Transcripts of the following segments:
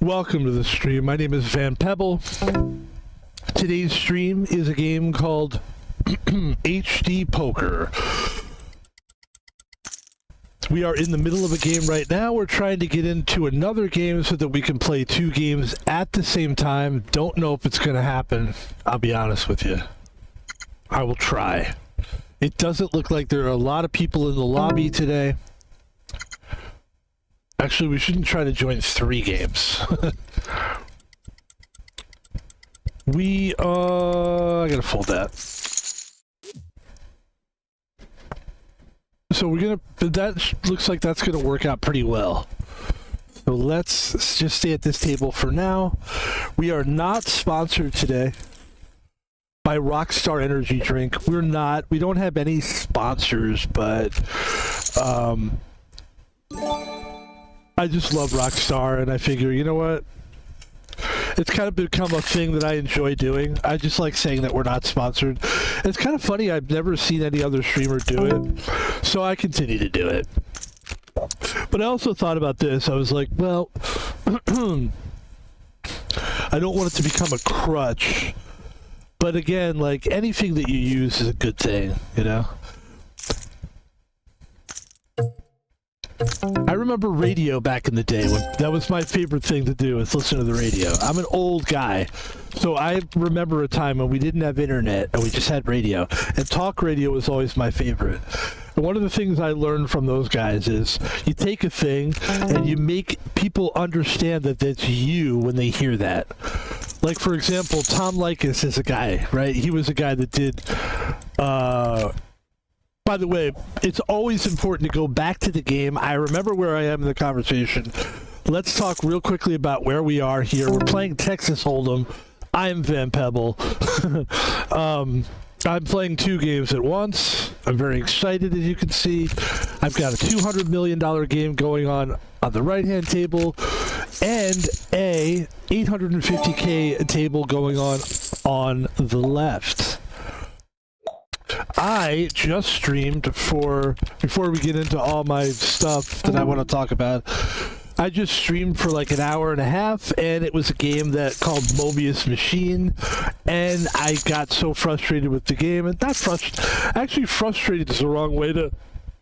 Welcome to the stream. My name is Van Pebble. Today's stream is a game called HD Poker. We are in the middle of a game right now. We're trying to get into another game so that we can play two games at the same time. Don't know if it's going to happen. I'll be honest with you. I will try. It doesn't look like there are a lot of people in the lobby today. Actually, we shouldn't try to join 3 games. I gotta fold that. So that looks like that's gonna work out pretty well. So let's just stay at this table for now. We are not sponsored today by Rockstar Energy Drink. We don't have any sponsors, but I just love Rockstar, and I figure, you know what? It's kind of become a thing that I enjoy doing. I just like saying that we're not sponsored. It's kind of funny, I've never seen any other streamer do it, so I continue to do it. But I also thought about this. I was like, well, I don't want it to become a crutch. But again, like, anything that you use is a good thing, you know? I remember radio back in the day. That was my favorite thing to do, is listen to the radio. I'm an old guy, so I remember a time when we didn't have internet and we just had radio. And talk radio was always my favorite. And one of the things I learned from those guys is you take a thing and you make people understand that it's you when they hear that. Like, for example, Tom Likas is a guy, right? He was a guy that did... By the way, it's always important to go back to the game. I remember where I am in the conversation. Let's talk real quickly about where we are here. We're playing Texas Holdem. I'm Van Pebble. I'm playing 2 games at once. I'm very excited, as you can see. I've got a $200 million game going on the right-hand table and a $850K table going on the left. I just streamed before we get into all my stuff that I want to talk about. I just streamed for like an hour and a half, and it was a game called Mobius Machine, and I got so frustrated with the game, and actually frustrated is the wrong way to,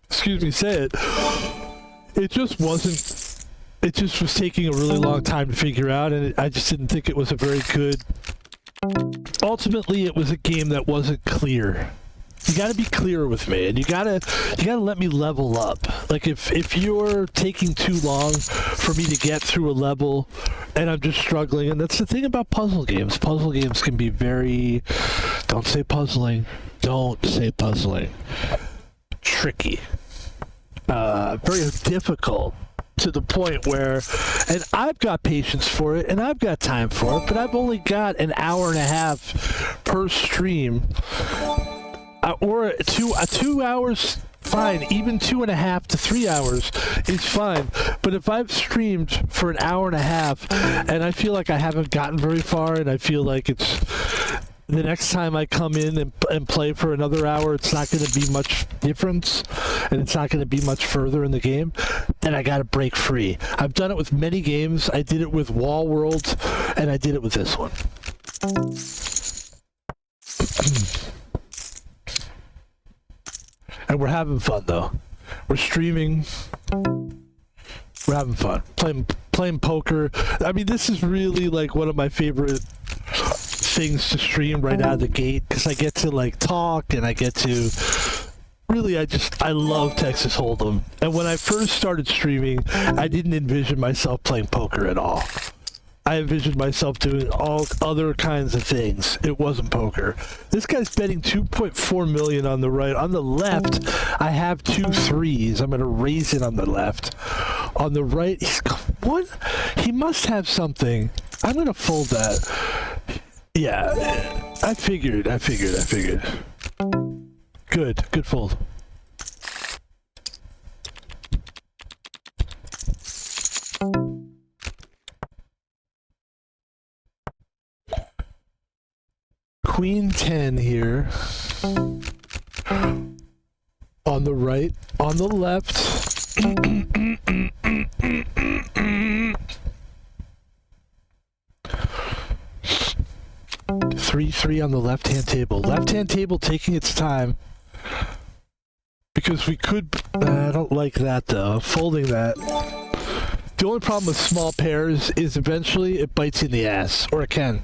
say it. It just was taking a really long time to figure out, and I just didn't think it was a very good. Ultimately, it was a game that wasn't clear. You gotta be clear with me, and you gotta let me level up. Like, if you're taking too long for me to get through a level and I'm just struggling, and that's the thing about puzzle games. Puzzle games can be very, don't say puzzling, tricky, very difficult, to the point where, and I've got patience for it and I've got time for it, but I've only got an hour and a half per stream. Or 2 hours, fine. Even 2.5 to 3 hours is fine. But if I've streamed for an hour and a half and I feel like I haven't gotten very far, and I feel like it's the next time I come in and play for another hour, it's not going to be much difference, and it's not going to be much further in the game, then I got to break free. I've done it with many games. I did it with Wall World, and I did it with this one. And we're having fun, though. We're streaming. We're having fun. Playing poker. I mean, this is really, like, one of my favorite things to stream right out of the gate, because I get to, like, talk, and I get to... Really, I love Texas Holdem. And when I first started streaming, I didn't envision myself playing poker at all. I envisioned myself doing all other kinds of things. It wasn't poker. This guy's betting 2.4 million on the right. On the left, I have 2 3s. I'm going to raise it on the left. On the right, what? He must have something. I'm going to fold that. Yeah, I figured. Good fold. Queen 10 here. On the right, on the left. 3-3 on the left-hand table. Left-hand table taking its time. Because we could... I don't like that, though. Folding that. The only problem with small pairs is eventually it bites you in the ass. Or it can.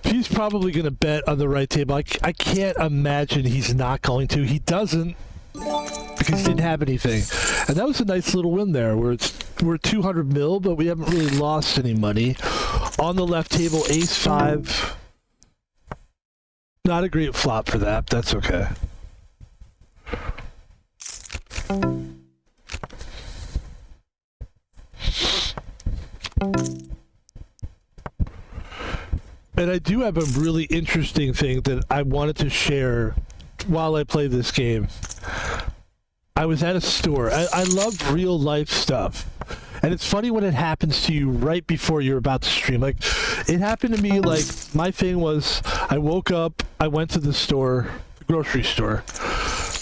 He's probably going to bet on the right table. I can't imagine he's not going to. He doesn't. Because he didn't have anything. And that was a nice little win there. We're 200 mil, but we haven't really lost any money. On the left table, ace-5. Not a great flop for that. That's okay. And I do have a really interesting thing that I wanted to share while I play this game. I was at a store. I love real life stuff. And it's funny when it happens to you right before you're about to stream. Like, it happened to me, like, my thing was, I woke up, I went to the store, grocery store.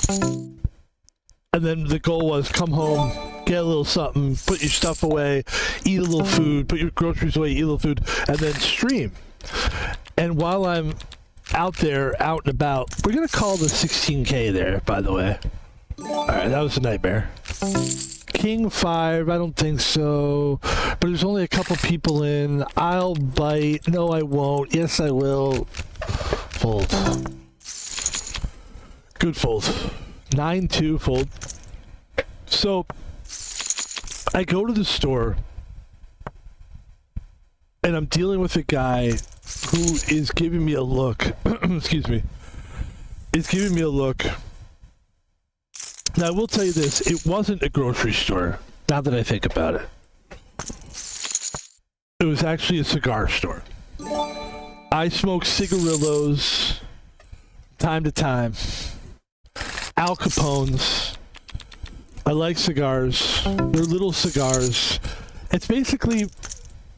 And then the goal was come home, get a little something, put your stuff away, eat a little food, put your groceries away, eat a little food, and then stream. And while I'm out there, out and about, we're going to call the 16K there, by the way. Alright, that was a nightmare. King 5, I don't think so. But there's only a couple people in. I'll bite. No, I won't. Yes, I will. Fold. Good fold. 9-2 fold. So, I go to the store, and I'm dealing with a guy who is giving me a look. Excuse me. He's giving me a look. Now, I will tell you this. It wasn't a grocery store, now that I think about it. It was actually a cigar store. I smoke cigarillos time to time. Al Capone's. I like cigars. They're little cigars. It's basically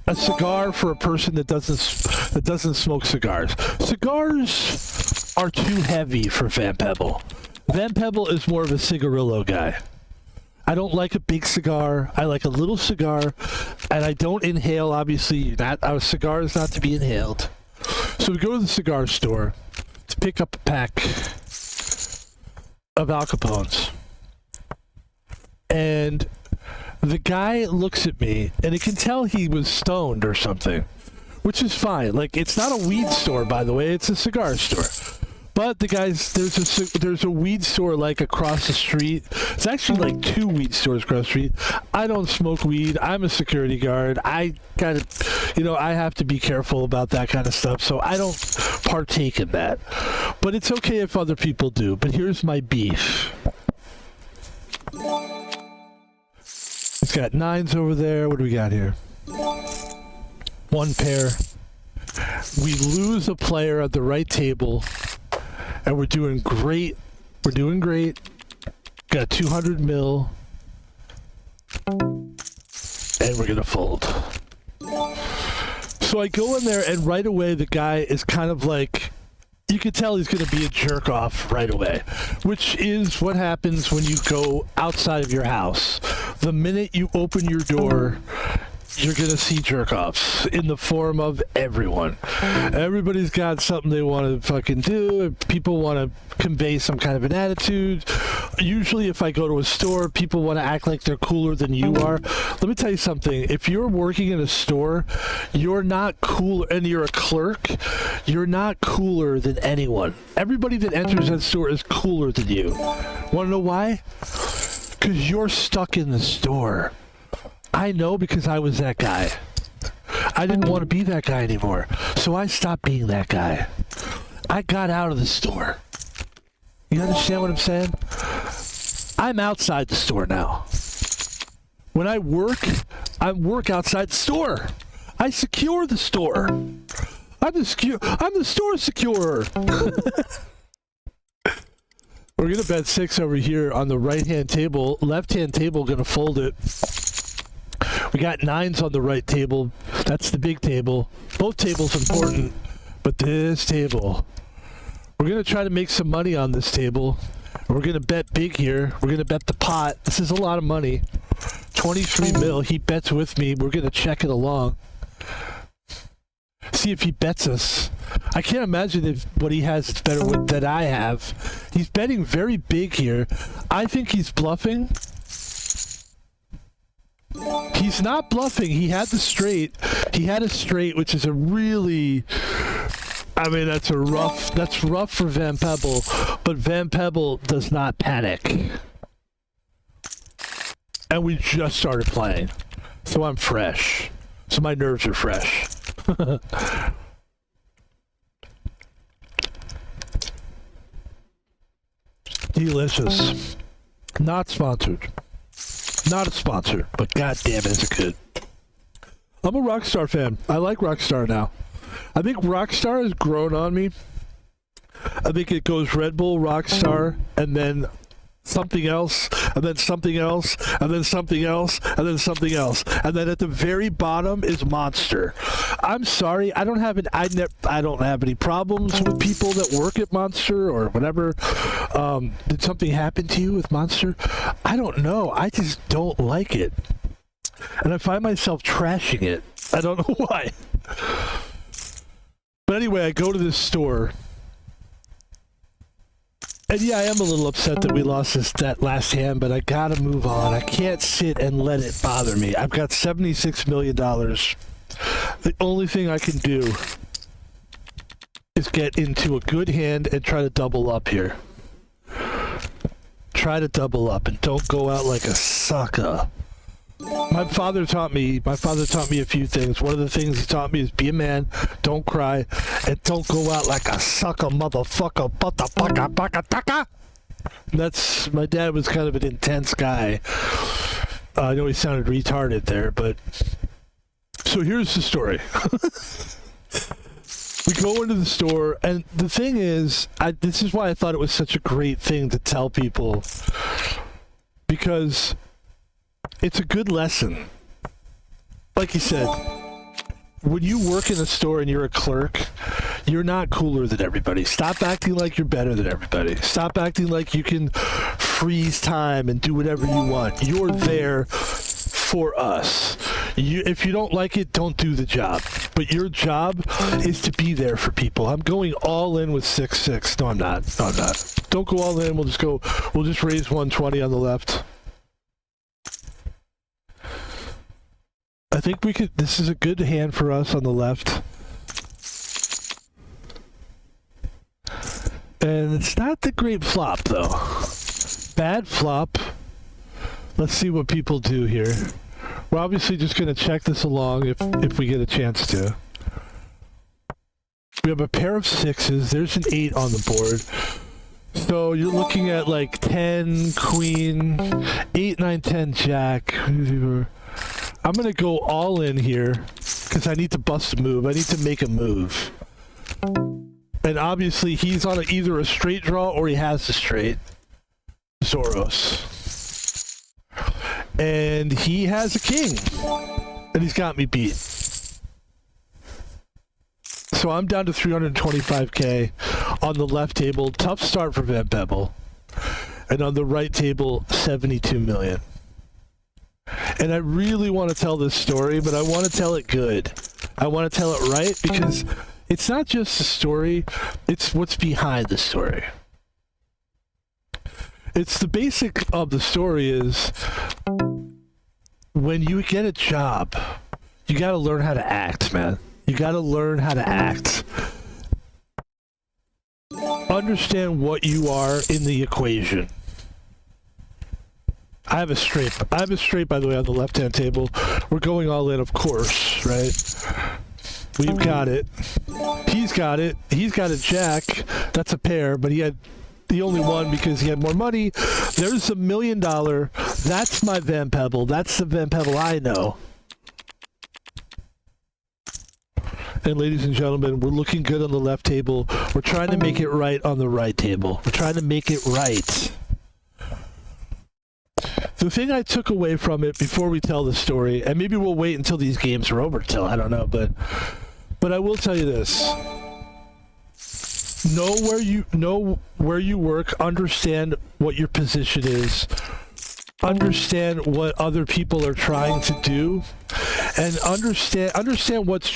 a cigar for a person that doesn't smoke cigars. Cigars are too heavy for Van Pebble. Van Pebble is more of a cigarillo guy. I don't like a big cigar. I like a little cigar, and I don't inhale. Obviously, a cigar is not to be inhaled. So we go to the cigar store to pick up a pack of Al Capone's, and the guy looks at me, and he can tell he was stoned or something, which is fine. Like, it's not a weed store, by the way. It's a cigar store. But the guys, there's a weed store like across the street. It's actually like 2 weed stores across the street. I don't smoke weed. I'm a security guard. I gotta, I have to be careful about that kind of stuff. So I don't partake in that. But it's okay if other people do. But here's my beef. It's got 9s over there. What do we got here? 1 pair. We lose a player at the right table. And we're doing great. We're doing great. Got 200 mil. And we're going to fold. So I go in there, and right away the guy is kind of like, you can tell he's going to be a jerk off right away, which is what happens when you go outside of your house. The minute you open your door, you're going to see jerk-offs in the form of everyone. Everybody's got something they want to fucking do. People want to convey some kind of an attitude. Usually if I go to a store, people want to act like they're cooler than you are. Let me tell you something. If you're working in a store, you're not cool, and you're a clerk, you're not cooler than anyone. Everybody that enters that store is cooler than you. Want to know why? Because you're stuck in the store. I know, because I was that guy. I didn't want to be that guy anymore. So I stopped being that guy. I got out of the store. You understand what I'm saying? I'm outside the store now. When I work outside the store. I secure the store. I'm the store securer. We're going to bet 6 over here on the right-hand table. Left-hand table going to fold it. We got 9s on the right table. That's the big table. Both tables important, but this table. We're going to try to make some money on this table. We're going to bet big here. We're going to bet the pot. This is a lot of money. 23 mil. He bets with me. We're going to check it along. See if he bets us. I can't imagine if what he has is better than I have. He's betting very big here. I think he's bluffing. He's not bluffing. He had the straight. He had a straight, which is a really... I mean, that's rough for Van Pebble, but Van Pebble does not panic. And we just started playing. So I'm fresh. So my nerves are fresh. Delicious. Not sponsored. Not a sponsor, but goddamn is it good. I'm a Rockstar fan. I like Rockstar now. I think Rockstar has grown on me. I think it goes Red Bull, Rockstar, and then something else, and then something else, and then something else, and then something else. And then at the very bottom is Monster. I'm sorry, I don't have any problems with people that work at Monster or whatever. Did something happen to you with Monster? I don't know. I just don't like it. And I find myself trashing it. I don't know why. But anyway, I go to this store. And yeah, I am a little upset that we lost that last hand, but I gotta move on. I can't sit and let it bother me. I've got $76 million. The only thing I can do is get into a good hand and try to double up here. Try to double up and don't go out like a sucker. My father taught me a few things. One of the things he taught me is be a man, don't cry, and don't go out like a sucker motherfucker. That's, my dad was kind of an intense guy. I know he sounded retarded there, but so here's the story. We go into the store, and the thing is, this is why I thought it was such a great thing to tell people, because it's a good lesson. Like you said, when you work in a store and you're a clerk, you're not cooler than everybody. Stop acting like you're better than everybody. Stop acting like you can freeze time and do whatever you want. You're there for us. If you don't like it, don't do the job. But your job is to be there for people. I'm going all in with 6-6. No, I'm not. No, I'm not. Don't go all in. We'll just raise 120 on the left. I think this is a good hand for us on the left. And it's not the great flop, though. Bad flop. Let's see what people do here. We're obviously just going to check this along if we get a chance to. We have a pair of 6s. There's an 8 on the board. So you're looking at like 10, queen, 8, 9, 10, jack. I'm going to go all in here because I need to bust a move. I need to make a move. And obviously he's on either a straight draw or he has a straight. Zoros. And he has a king. And he's got me beat. So I'm down to 325k on the left table. Tough start for Van Pebble. And on the right table, 72 million. And I really want to tell this story, but I want to tell it good. I want to tell it right because it's not just the story, it's what's behind the story. It's the basic of the story is when you get a job, you got to learn how to act, man. You got to learn how to act. Understand what you are in the equation. I have a straight, by the way, on the left-hand table. We're going all in, of course, right? We've got it. He's got it. He's got a jack. That's a pair, but he only won because he had more money. There's $1 million. That's my Van Pebble. That's the Van Pebble I know. And ladies and gentlemen, we're looking good on the left table. We're trying to make it right on the right table. We're trying to make it right. The thing I took away from it before we tell the story, and maybe we'll wait until these games are over till I don't know, but I will tell you this. Know where you work, understand what your position is, understand what other people are trying to do, and understand what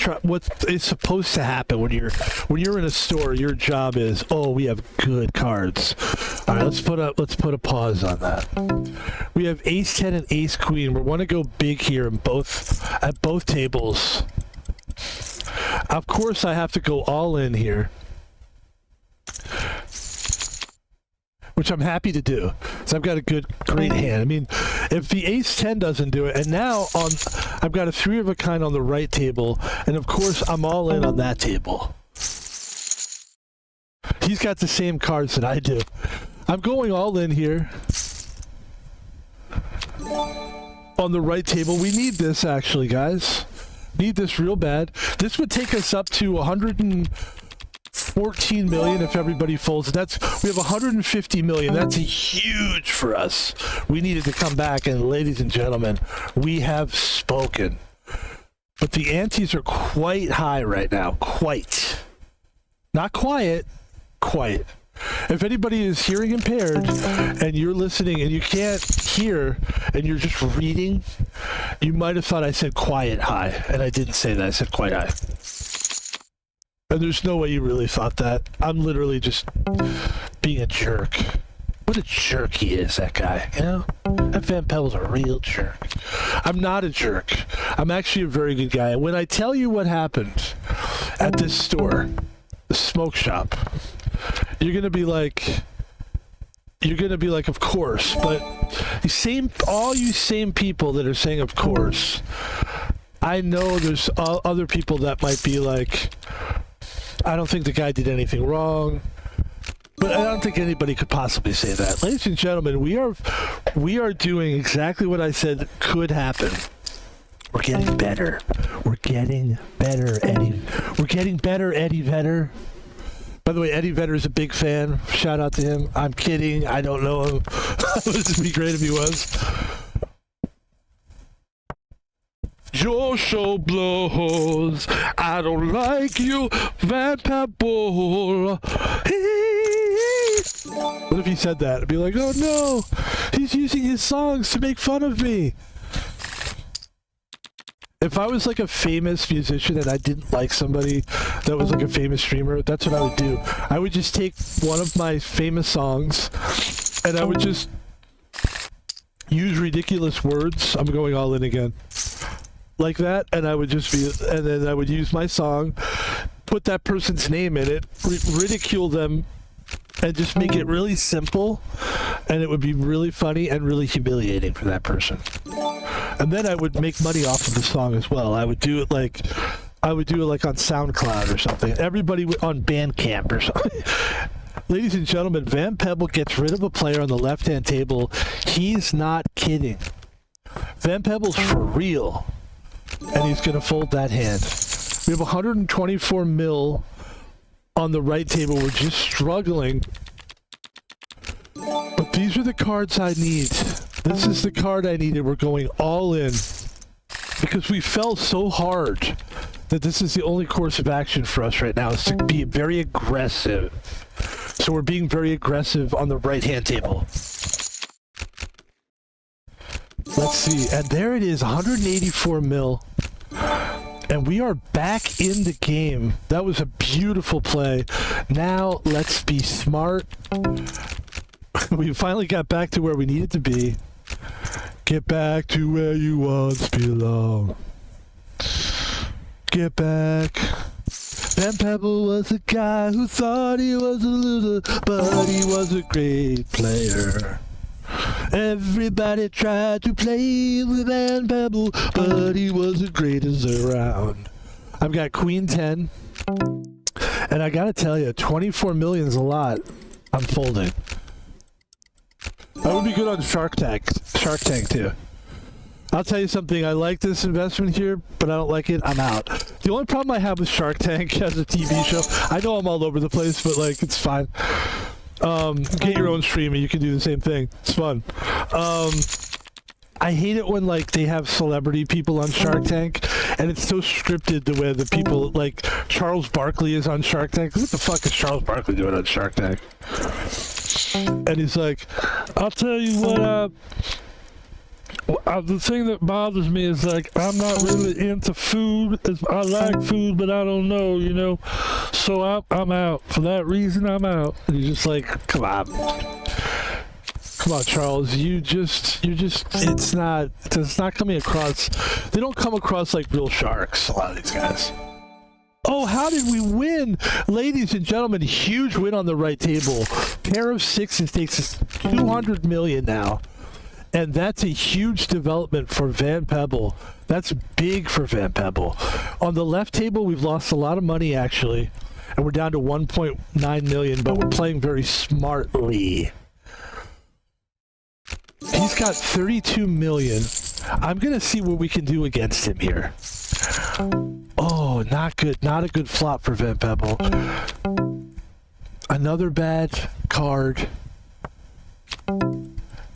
is supposed to happen when you're in a store. Your job is, oh, we have good cards. All right, let's put a pause on that. We have ace 10 and ace queen. We want to go big here at both tables. Of course, I have to go all in here, which I'm happy to do. So I've got a great hand. I mean, if the ace 10 doesn't do it, and now I've got a 3 of a kind on the right table, and of course I'm all in on that table. He's got the same cards that I do. I'm going all in here on the right table. We need this, actually, guys. Need this real bad. This would take us up to 114 million if everybody folds. We have 150 million. That's huge for us. We needed to come back, and ladies and gentlemen, we have spoken. But the antes are quite high right now. Quite. Not quiet. Quite. If anybody is hearing impaired and you're listening and you can't hear and you're just reading, you might have thought I said quiet high, and I didn't say that. I said quite high. And there's no way you really thought that. I'm literally just being a jerk. What a jerk he is, that guy. You know? That Van Pebble's a real jerk. I'm not a jerk. I'm actually a very good guy. When I tell you what happened at this store, the smoke shop, you're gonna be like, of course. But all you same people that are saying, of course, I know there's other people that might be like, I don't think the guy did anything wrong. But I don't think anybody could possibly say that. Ladies and gentlemen, we are doing exactly what I said could happen. We're getting better. We're getting better, Eddie. We're getting better, Eddie Vedder. By the way, Eddie Vedder is a big fan. Shout out to him. I'm kidding. I don't know him. It would be great if he was. Your show blows. I don't like you, Van Pebble. What if he said that? I'd be like, oh no, he's using his songs to make fun of me. If I was like a famous musician and I didn't like somebody that was like a famous streamer, that's what I would do. I would just take one of my famous songs and I would just use ridiculous words. I'm going all in again. Like that, and I would and then I would use my song, put that person's name in it, ridicule them, and just make it really simple, and it would be really funny and really humiliating for that person. And then I would make money off of the song as well. I would do it like on SoundCloud or something. Everybody on Bandcamp or something. Ladies and gentlemen, Van Pebble gets rid of a player on the left-hand table. He's not kidding. Van Pebble's for real. And he's going to fold that hand. We have 124 mil on the right table. We're just struggling. But these are the cards I need. This is the card I needed. We're going all in. Because we fell so hard that this is the only course of action for us right now, is to be very aggressive. So we're being very aggressive on the right-hand table. Let's see, and there it is, 184 mil. And we are back in the game. That was a beautiful play. Now, let's be smart. We finally got back to where we needed to be. Get back to where you once belong. Get back. Van Pebble was a guy who thought he was a loser, but he was a great player. Everybody tried to play with Van Pebble, but he was the greatest around. I've got Queen 10, and I gotta tell you, 24 million is a lot. I'm folding. That would be good on Shark Tank too. I'll tell you something, I like this investment here, but I don't like it, I'm out. The only problem I have with Shark Tank as a TV show, I know I'm all over the place, but like, it's fine. Get your own stream and you can do the same thing. It's fun. I hate it when like they have celebrity people on Shark Tank and it's so scripted the way the people like Charles Barkley is on Shark Tank. What the fuck is Charles Barkley doing on Shark Tank? And he's like, I'll tell you what, The thing that bothers me is like I'm not really into food. I like food, but I don't know, you know. So I'm out. For that reason, I'm out. And you're just like, come on, Charles. It's not coming across. They don't come across like real sharks. A lot of these guys. Oh, how did we win? Ladies and gentlemen, huge win on the right table. Pair of sixes takes us 200 million now. And that's a huge development for Van Pebble. That's big for Van Pebble. On the left table, we've lost a lot of money, actually. And we're down to 1.9 million, but we're playing very smartly. He's got 32 million. I'm going to see what we can do against him here. Oh, not good. Not a good flop for Van Pebble. Another bad card.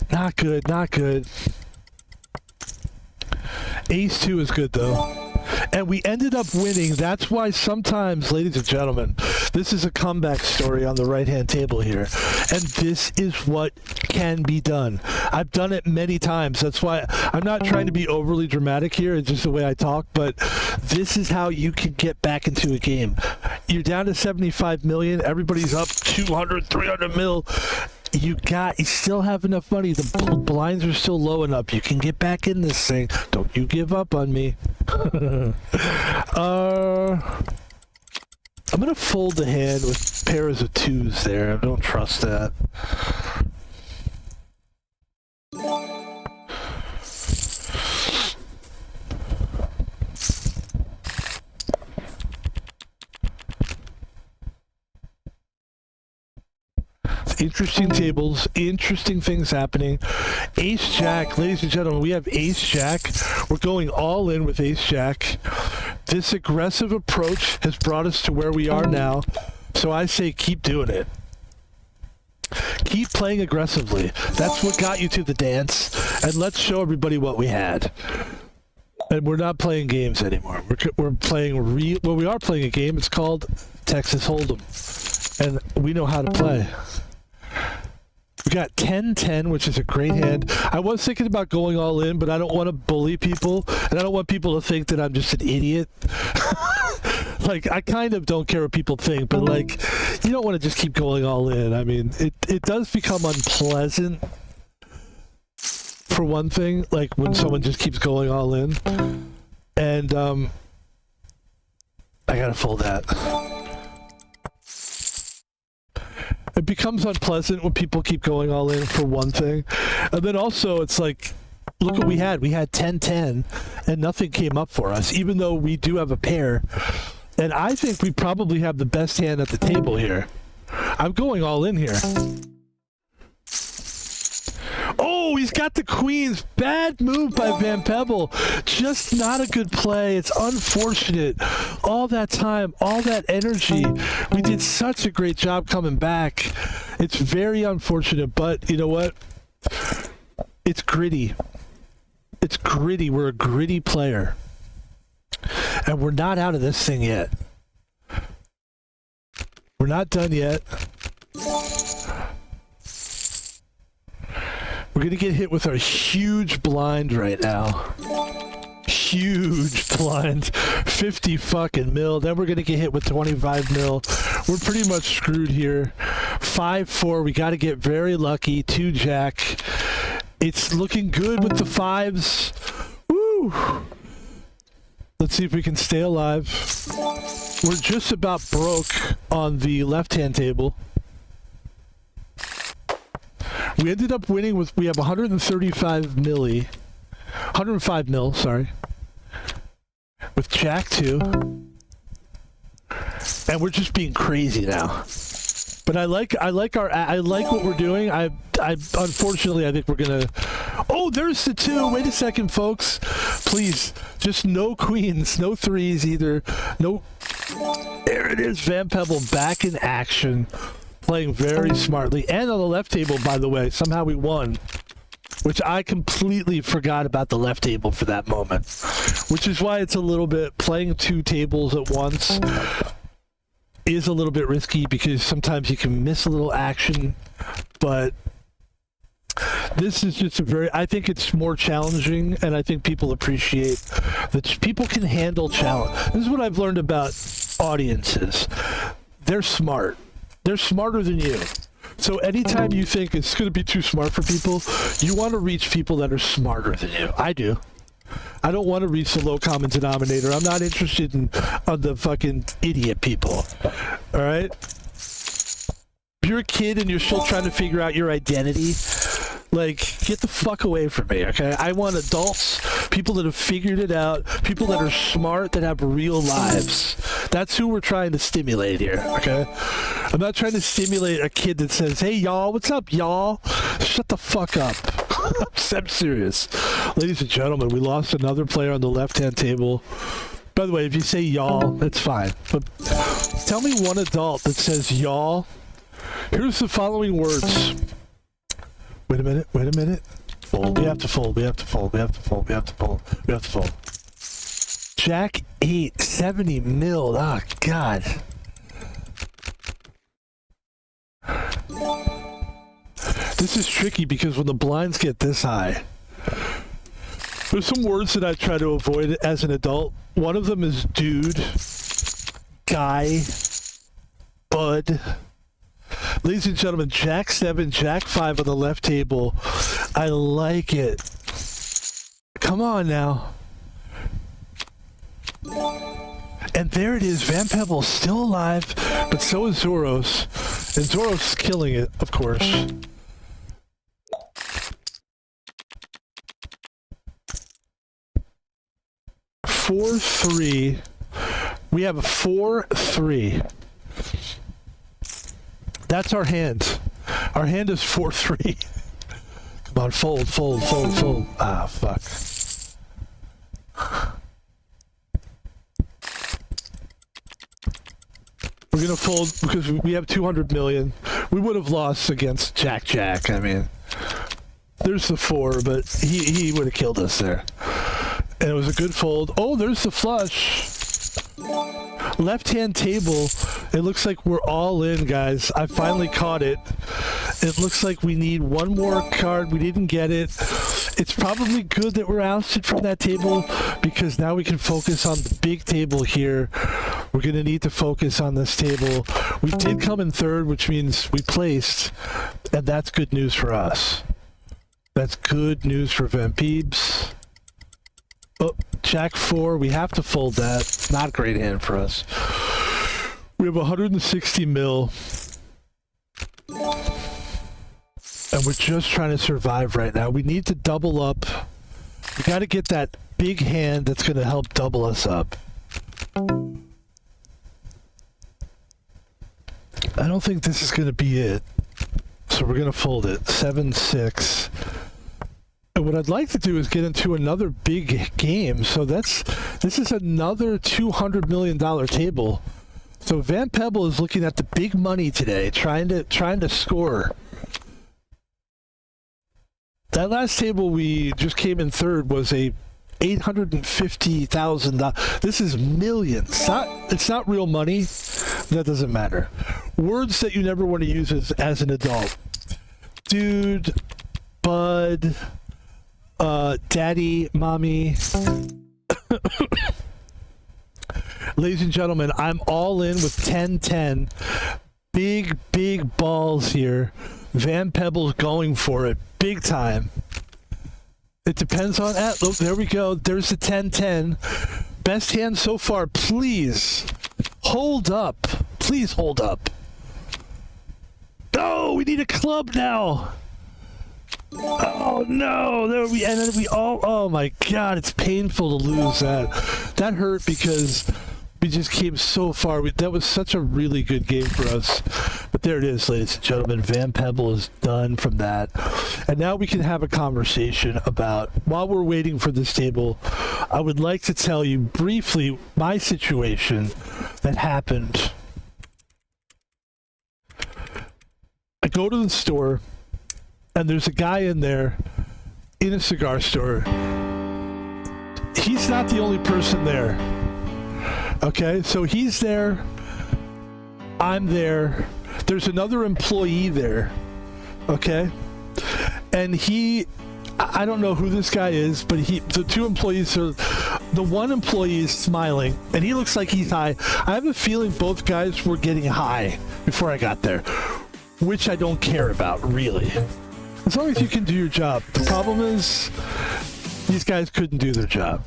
Not good, not good. Ace 2 is good, though. And we ended up winning. That's why sometimes, ladies and gentlemen, this is a comeback story on the right-hand table here. And this is what can be done. I've done it many times. That's why I'm not trying to be overly dramatic here. It's just the way I talk. But this is how you can get back into a game. You're down to 75 million. Everybody's up 200, 300 mil. You still have enough money. The blinds are still low enough. You can get back in this thing. Don't you give up on me. I'm gonna fold the hand with pairs of twos there. I don't trust that. Interesting tables, interesting things happening. Ace Jack, ladies and gentlemen, we have Ace Jack. We're going all in with Ace Jack. This aggressive approach has brought us to where we are now. So I say keep doing it. Keep playing aggressively. That's what got you to the dance. And let's show everybody what we had. And we're not playing games anymore. We're playing we are playing a game. It's called Texas Holdem. And we know how to play. We got 10-10, which is a great hand. I was thinking about going all in, but I don't want to bully people, and I don't want people to think that I'm just an idiot. Like, I kind of don't care what people think, but, like, you don't want to just keep going all in. I mean, it does become unpleasant, for one thing, like, when someone just keeps going all in. And, I gotta fold that. It becomes unpleasant when people keep going all in, for one thing. And then also, it's like, look what we had. We had 10-10, and nothing came up for us, even though we do have a pair. And I think we probably have the best hand at the table here. I'm going all in here. Oh, he's got the queens. Bad move by Van Pebble. Just not a good play. It's unfortunate. All that time, all that energy. We did such a great job coming back. It's very unfortunate, but you know what? It's gritty. It's gritty. We're a gritty player. And we're not out of this thing yet. We're not done yet. We're going to get hit with our huge blind right now. Huge blind. 50 fucking mil. Then we're going to get hit with 25 mil. We're pretty much screwed here. 5-4. We got to get very lucky. 2 jack. It's looking good with the fives. Woo! Let's see if we can stay alive. We're just about broke on the left-hand table. We ended up winning with, we have 105 mil, sorry. With Jack 2. And we're just being crazy now. But I like what we're doing. I unfortunately I think we're gonna. Oh, there's the 2. Wait a second, folks. Please, just no queens, no threes either. No. There it is. Van Pebble back in action, playing very smartly. And on the left table, by the way, somehow we won, which I completely forgot about the left table for that moment. Which is why it's a little bit playing 2 tables at once. Is a little bit risky because sometimes you can miss a little action, but This is just I think it's more challenging, and I think people appreciate that people can handle challenge. This is what I've learned about audiences. They're smart. They're smarter than you. So anytime you think it's going to be too smart for people, you want to reach people that are smarter than you. I do. I don't want to reach the low common denominator. I'm not interested in the fucking idiot people. All right? If you're a kid and you're still trying to figure out your identity, like, get the fuck away from me, okay? I want adults, people that have figured it out, people that are smart, that have real lives. That's who we're trying to stimulate here, okay? I'm not trying to stimulate a kid that says, hey, y'all, what's up, y'all? Shut the fuck up. I'm serious. Ladies and gentlemen, we lost another player on the left-hand table. By the way, if you say y'all, that's fine. But tell me one adult that says y'all. Here's the following words. Wait a minute. Fold. We have to fold. Jack 8, 70 mil. Oh, God. This is tricky because when the blinds get this high, there's some words that I try to avoid as an adult. One of them is dude, guy, bud. Ladies and gentlemen, Jack 7, Jack 5 on the left table. I like it. Come on now. And there it is. Van Pebble's still alive, but so is Zoros. And Zoros is killing it, of course. Four, 3. We have a 4-3. That's our hand. Our hand is 4-3. Come on, fold. Ah, fuck. We're gonna fold because we have 200 million. We would have lost against Jack. I mean, there's the 4, but he would have killed us there. And it was a good fold. Oh, there's the flush. Left-hand table. It looks like we're all in, guys. I finally caught it. It looks like we need one more card. We didn't get it. It's probably good that we're ousted from that table because now we can focus on the big table here. We're going to need to focus on this table. We did come in third, which means we placed, and that's good news for us. That's good news for Van Peebs. Oh, Jack 4. We have to fold that. Not a great hand for us. We have 160 mil. And we're just trying to survive right now. We need to double up. We got to get that big hand that's going to help double us up. I don't think this is going to be it. So we're going to fold it. 7-6. And what I'd like to do is get into another big game. So this is another $200 million table. So Van Pebble is looking at the big money today, trying to score. That last table we just came in third was a $850,000. This is millions. It's not real money. That doesn't matter. Words that you never want to use as an adult. Dude, bud, daddy, mommy. Ladies and gentlemen, I'm all in with 10-10. Big balls here. Van Pebble's going for it. Big time. It depends on... Oh, there we go. There's the 10-10. Best hand so far. Please. Hold up. Please hold up. Oh, we need a club now. Oh no, there we and then we all oh my god, it's painful to lose that. That hurt because we just came so far. That was such a really good game for us. But there it is, ladies and gentlemen. Van Pebble is done from that. And now we can have a conversation about, while we're waiting for this table, I would like to tell you briefly my situation that happened. I go to the store, and there's a guy in there, in a cigar store. He's not the only person there. Okay, so he's there. I'm there. There's another employee there. Okay? and I don't know who this guy is, but the two employees are, the one employee is smiling, and he looks like he's high. I have a feeling both guys were getting high before I got there, which I don't care about, really. As long as you can do your job. The problem is, these guys couldn't do their job.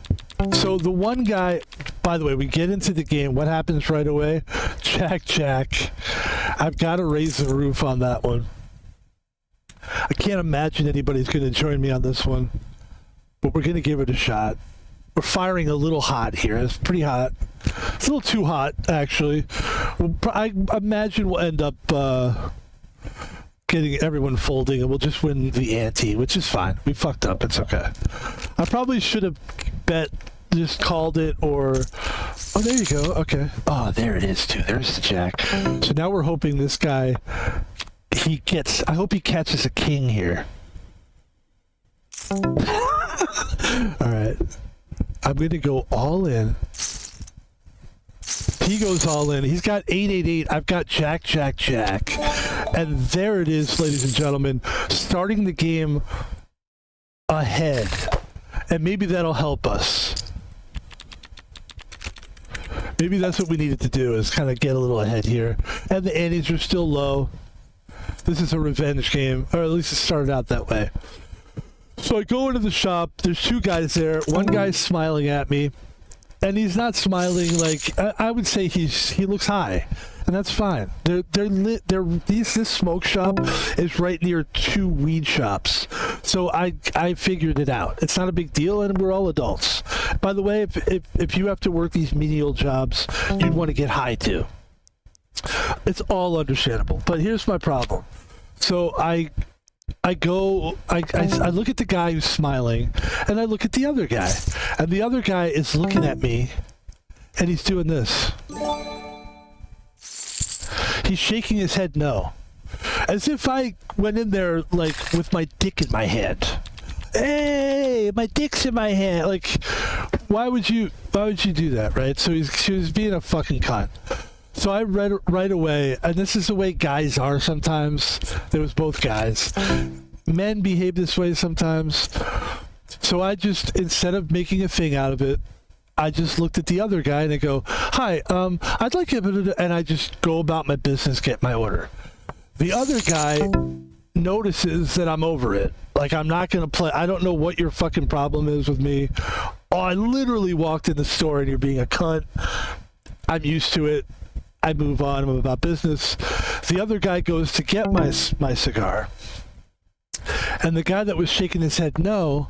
So the one guy, by the way, we get into the game. What happens right away? Jack. I've got to raise the roof on that one. I can't imagine anybody's going to join me on this one, but we're going to give it a shot. We're firing a little hot here. It's pretty hot. It's a little too hot, actually. I imagine we'll end up getting everyone folding, and we'll just win the ante, which is fine. We fucked up. It's okay. I probably should have just called it, or... Oh, there you go. Okay. Oh, there it is, too. There's the jack. So now we're hoping this guy... I hope he catches a king here. Alright. I'm going to go all in. He goes all in. He's got 888. I've got Jack. And there it is, ladies and gentlemen. Starting the game ahead. And maybe that'll help us. Maybe that's what we needed to do, is kind of get a little ahead here. And the antes are still low. This is a revenge game, or at least it started out that way. So I go into the shop. There's two guys there. One guy's smiling at me, and he's not smiling like I would say. He looks high, and that's fine. This smoke shop is right near two weed shops, so I figured it out. It's not a big deal, and we're all adults. By the way, if you have to work these menial jobs, you'd want to get high too. It's all understandable, but here's my problem. So I look at the guy who's smiling, and I look at the other guy, and the other guy is looking at me, and he's doing this. He's shaking his head no, as if I went in there like with my dick in my hand. Hey, my dick's in my hand. Like, why would you do that, right? So she was being a fucking cunt. So I read right away, and this is the way guys are sometimes. There was both guys. Men behave this way sometimes. So I just, instead of making a thing out of it, I just looked at the other guy and I go, hi, I'd like to, and I just go about my business, get my order. The other guy notices that I'm over it. Like, I'm not going to play. I don't know what your fucking problem is with me. Oh, I literally walked in the store and you're being a cunt. I'm used to it. I move on. I'm about business. The other guy goes to get my cigar. And the guy that was shaking his head no,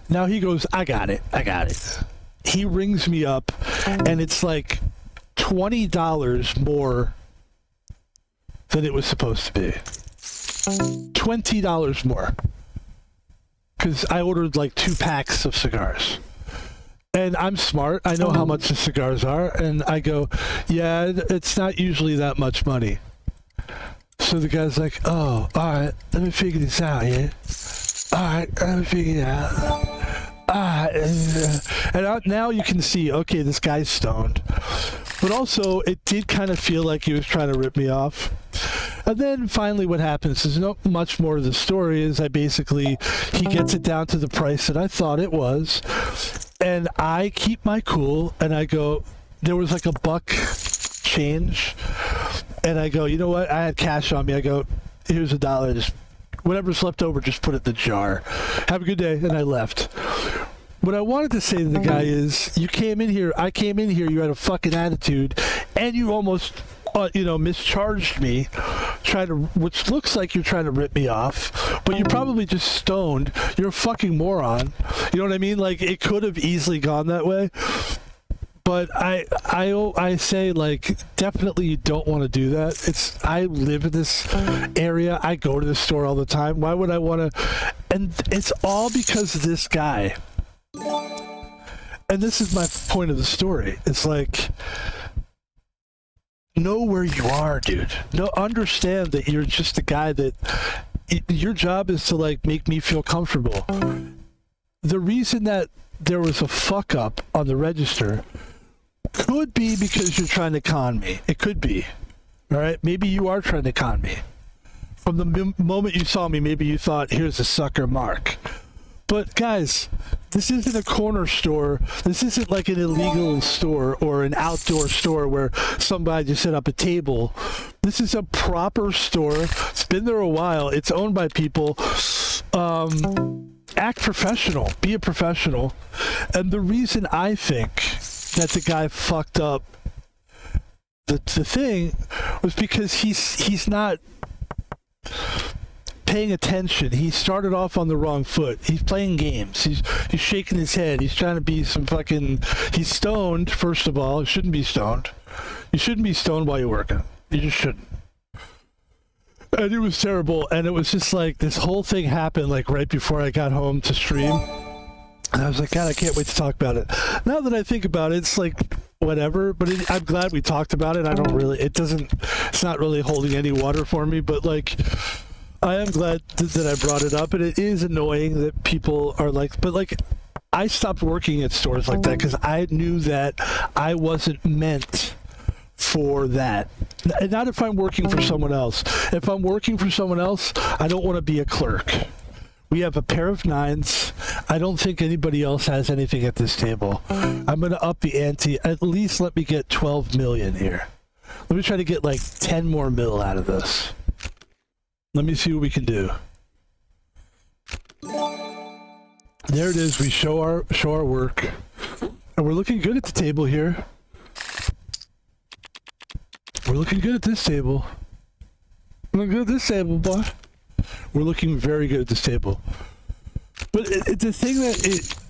now he goes, I got it. He rings me up, and it's like $20 more than it was supposed to be. $20 more. Because I ordered like 2 packs of cigars. And I'm smart. I know how much the cigars are. And I go, yeah, it's not usually that much money. So the guy's like, oh, all right, let me figure this out, yeah? All right, let me figure it out. And now you can see, okay, this guy's stoned. But also, it did kind of feel like he was trying to rip me off. And then finally what happens is not much more of the story is he gets it down to the price that I thought it was. And I keep my cool, and I go, there was like $1 change. And I go, you know what? I had cash on me. I go, here's $1. Just whatever's left over, just put it in the jar. Have a good day. And I left. What I wanted to say to the guy is, I came in here, you had a fucking attitude, and you almost, mischarged me, which looks like you're trying to rip me off, but you're probably just stoned. You're a fucking moron. You know what I mean? Like, it could have easily gone that way. But I say, like, definitely you don't want to do that. I live in this area. I go to the store all the time. Why would I want to? And it's all because of this guy. And this is my point of the story. It's like, know where you are, dude. Understand that you're just a guy that your job is to, like, make me feel comfortable. The reason that there was a fuck up on the register could be because you're trying to con me. It could be. All right? Maybe you are trying to con me. from the moment you saw me, maybe you thought, here's a sucker Mark. But guys, this isn't a corner store. This isn't like an illegal store or an outdoor store where somebody just set up a table. This is a proper store. It's been there a while. It's owned by people. Act professional. Be a professional. And the reason I think that the guy fucked up the thing was because he's not paying attention. He started off on the wrong foot. He's playing games. He's shaking his head. He's trying to be some fucking... He's stoned, first of all. You shouldn't be stoned. You shouldn't be stoned while you're working. You just shouldn't. And it was terrible. And it was just like, this whole thing happened like right before I got home to stream. And I was like, God, I can't wait to talk about it. Now that I think about it, it's like, whatever. But I'm glad we talked about it. I don't really... It's not really holding any water for me. But like... I am glad that I brought it up, and it is annoying that people are like, but like, I stopped working at stores like that because I knew that I wasn't meant for that. And not if I'm working for someone else. If I'm working for someone else, I don't want to be a clerk. We have a pair of 9s. I don't think anybody else has anything at this table. I'm going to up the ante. At least let me get 12 million here. Let me try to get like 10 more mil out of this. Let me see what we can do. There it is. We show our work, and we're looking good at the table here. We're looking good at this table. Looking good at this table, boy. We're looking very good at this table. But the thing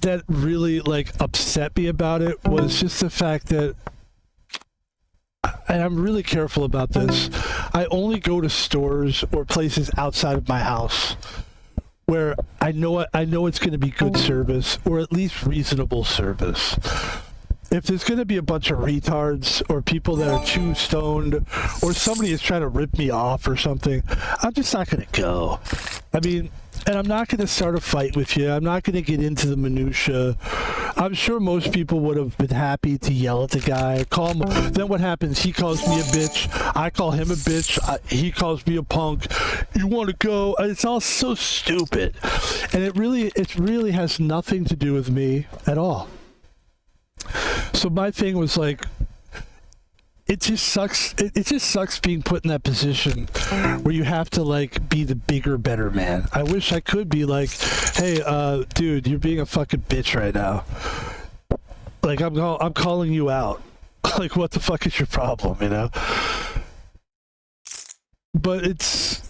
that really like upset me about it was just the fact that, and I'm really careful about this, I only go to stores or places outside of my house where I know it's going to be good service, or at least reasonable service. If there's going to be a bunch of retards or people that are too stoned, or somebody is trying to rip me off or something, I'm just not going to go. I mean, and I'm not going to start a fight with you. I'm not going to get into the minutia. I'm sure most people would have been happy to yell at the guy, call him. Then what happens? He calls me a bitch. I call him a bitch. He calls me a punk. You want to go? It's all so stupid. And it really has nothing to do with me at all. So my thing was like, it just sucks. It just sucks being put in that position where you have to like be the bigger, better man. I wish I could be like, hey, dude, you're being a fucking bitch right now. Like I'm calling you out. Like, what the fuck is your problem, you know? But it's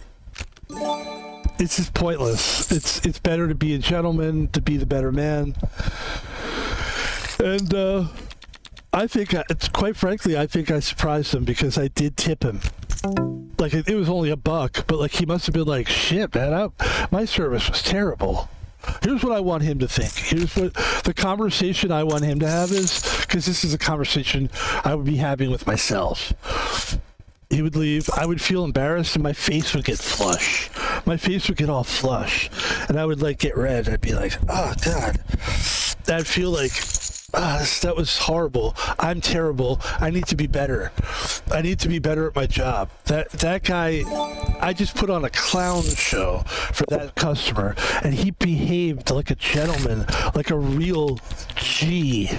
just pointless. It's better to be a gentleman, to be the better man. And I think, quite frankly, I think I surprised him because I did tip him. Like, it was only $1, but like he must have been like, shit, man, my service was terrible. Here's what I want him to think. Here's what the conversation I want him to have is, because this is a conversation I would be having with myself. He would leave, I would feel embarrassed, and my face would get flush. My face would get all flush, and I would like get red. I'd be like, oh God. I'd feel like, that was horrible. I'm terrible. I need to be better. I need to be better at my job. That guy, I just put on a clown show for that customer, and he behaved like a gentleman, like a real G.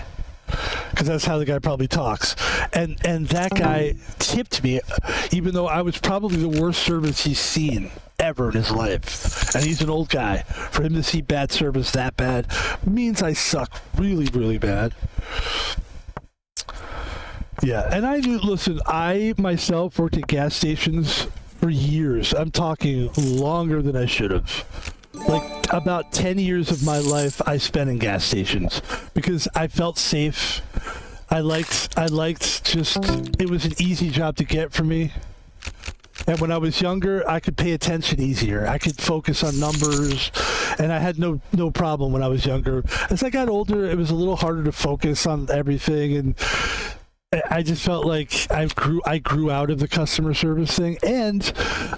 Because that's how the guy probably talks. And that guy tipped me, even though I was probably the worst service he's seen ever in his life. And he's an old guy. For him to see bad service that bad means I suck really, really bad. Yeah, and I myself worked at gas stations for years. I'm talking longer than I should have. Like, about 10 years of my life I spent in gas stations because I felt safe. I liked just, it was an easy job to get for me. And when I was younger, I could pay attention easier. I could focus on numbers, and I had no problem when I was younger. As I got older, it was a little harder to focus on everything, and I just felt like I grew out of the customer service thing, and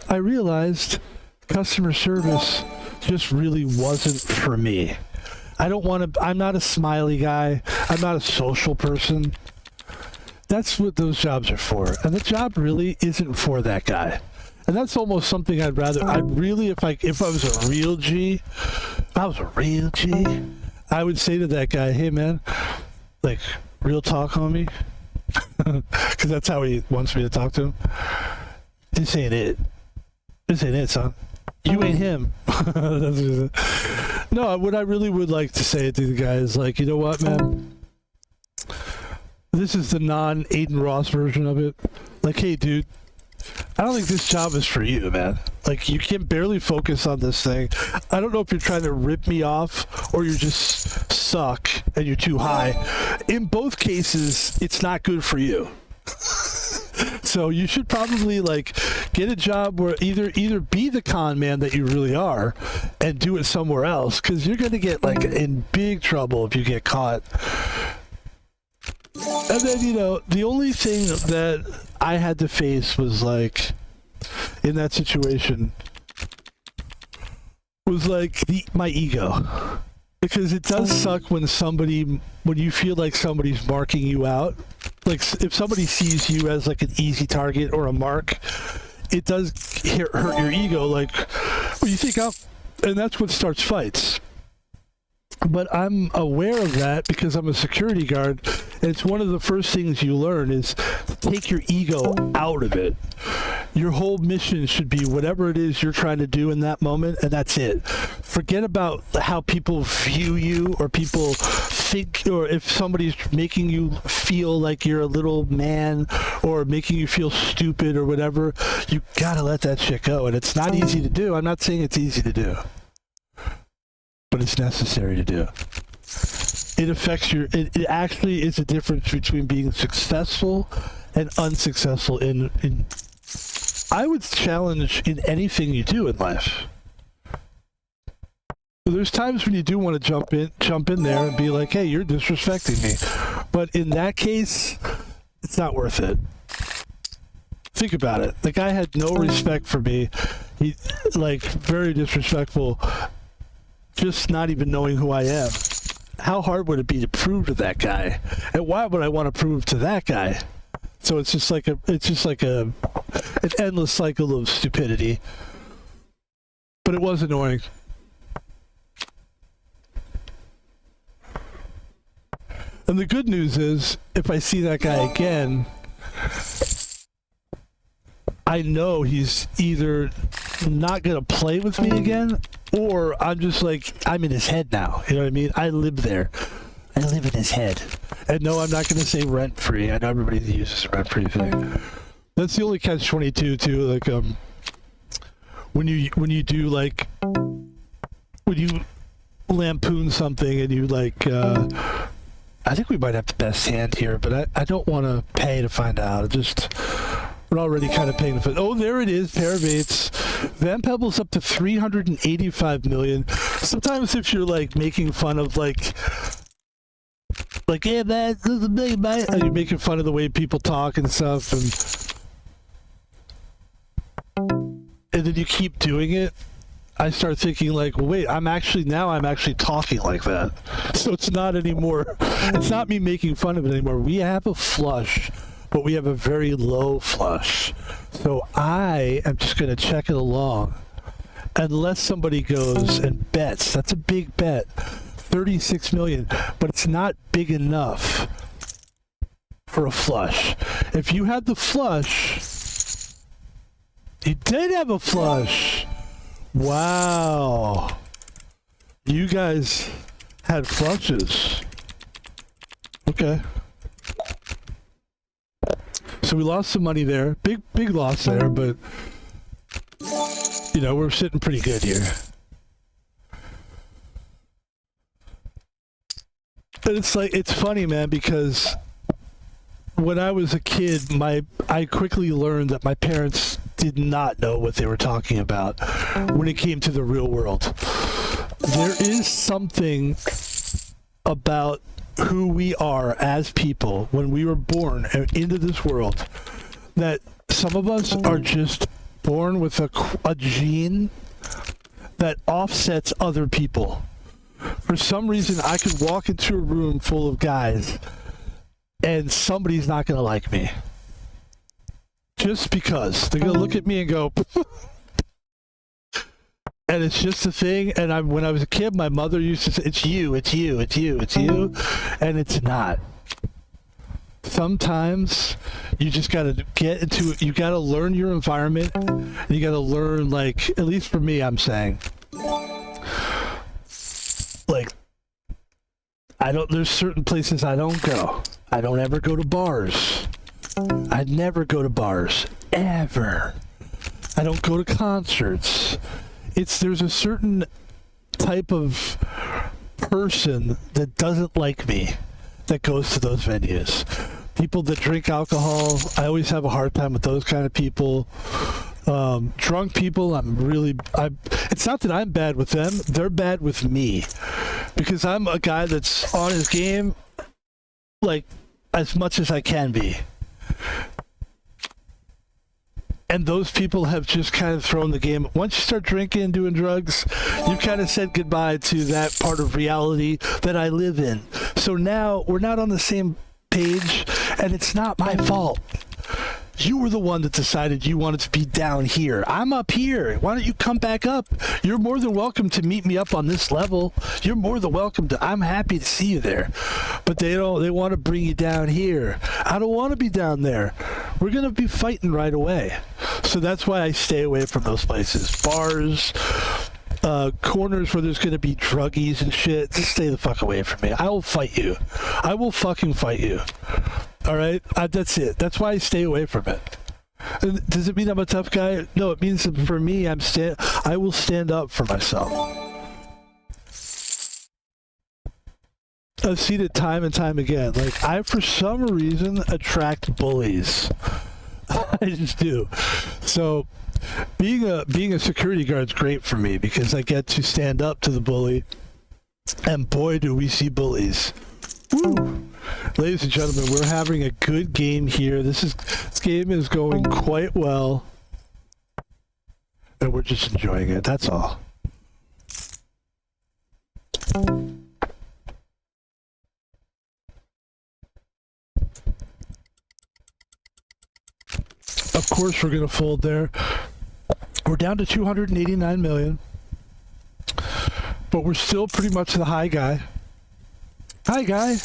I realized customer service just really wasn't for me. I'm not a smiley guy. I'm not a social person. That's what those jobs are for. And the job really isn't for that guy. And that's almost something I'd really, if I was a real G, I would say to that guy, hey man, like, real talk, homie. Because that's how he wants me to talk to him. This ain't it. This ain't it, son. You ain't him. No, what I really would like to say to the guy is like, you know what, man? This is the non-Aiden Ross version of it. Like, hey, dude, I don't think this job is for you, man. Like, you can barely focus on this thing. I don't know if you're trying to rip me off or you just suck and you're too high. In both cases, it's not good for you. So you should probably like get a job where either be the con man that you really are and do it somewhere else, because you're going to get like in big trouble if you get caught. And then, you know, the only thing that I had to face was like in that situation was like my ego, because it does suck when you feel like somebody's marking you out. Like if somebody sees you as like an easy target or a mark, it does hurt your ego. Like, well, you think and that's what starts fights. But I'm aware of that because I'm a security guard, and it's one of the first things you learn is take your ego out of it. Your whole mission should be whatever it is you're trying to do in that moment, and that's it. Forget about how people view you or people think, or if somebody's making you feel like you're a little man or making you feel stupid or whatever. You gotta let that shit go, and it's not easy to do. I'm not saying it's easy to do, but it's necessary to do. It affects it actually is a difference between being successful and unsuccessful in I would challenge in anything you do in life. There's times when you do want to jump in there and be like, hey, you're disrespecting me. But in that case, it's not worth it. Think about it. The guy had no respect for me. He, like, very disrespectful, just not even knowing who I am. How hard would it be to prove to that guy? And why would I want to prove to that guy? So it's just like an endless cycle of stupidity. But it was annoying. And the good news is, if I see that guy again, I know he's either not going to play with me again, or I'm just like, I'm in his head now. You know what I mean? I live there. I live in his head. And no, I'm not going to say rent-free. I know everybody uses the rent-free thing. That's the only catch-22 too. Like, when you do like, when you lampoon something and you like, I think we might have the best hand here, but I don't want to pay to find out. We're already kind of paying the. Oh, there it is, pair of eights. Van Pebble's up to 385 million. Sometimes if you're like making fun of like, hey man, this is a million, man, and you're making fun of the way people talk and stuff, and then you keep doing it, I start thinking like, well, wait, I'm actually talking like that. So it's not anymore. It's not me making fun of it anymore. We have a flush, but we have a very low flush. So I am just going to check it along. Unless somebody goes and bets. That's a big bet. 36 million. But it's not big enough for a flush. If you had the flush, you did have a flush. Wow. You guys had flushes. Okay. So we lost some money there. Big loss there, but you know, we're sitting pretty good here. But it's like, it's funny, man, because when I was a kid, I quickly learned that my parents did not know what they were talking about when it came to the real world. There is something about who we are as people when we were born into this world that some of us are just born with a gene that offsets other people. For some reason, I could walk into a room full of guys and somebody's not going to like me. just because. They're going to look at me and go, and it's just a thing. And when I was a kid, my mother used to say, it's you, it's you, it's you, it's you. And it's not. Sometimes you just got to get into it. You got to learn your environment. And you got to learn, like, at least for me, I'm saying, like, there's certain places I don't go. I don't ever go to bars. I never go to bars. Ever. I don't go to concerts. There's a certain type of person that doesn't like me that goes to those venues. People that drink alcohol, I always have a hard time with those kind of people. Drunk people, it's not that I'm bad with them, they're bad with me. Because I'm a guy that's on his game, like, as much as I can be. And those people have just kind of thrown the game. Once you start drinking and doing drugs, you kind of said goodbye to that part of reality that I live in. So now we're not on the same page, and it's not my fault. You were the one that decided you wanted to be down here. I'm up here. Why don't you come back up? You're more than welcome to meet me up on this level. You're more than welcome to. I'm happy to see you there. But they want to bring you down here. I don't want to be down there. We're going to be fighting right away. So that's why I stay away from those places. Bars, corners where there's going to be druggies and shit. Just stay the fuck away from me. I will fight you. I will fucking fight you. All right? That's it. That's why I stay away from it. And does it mean I'm a tough guy? No, it means that for me, I will stand up for myself. I've seen it time and time again. Like, I, for some reason, attract bullies. I just do. So, being a security guard is great for me because I get to stand up to the bully. And boy, do we see bullies. Woo! Ladies and gentlemen, we're having a good game here. This game is going quite well. And we're just enjoying it. That's all. Of course, we're going to fold there. We're down to 289 million. But we're still pretty much the high guy. Hi, guy.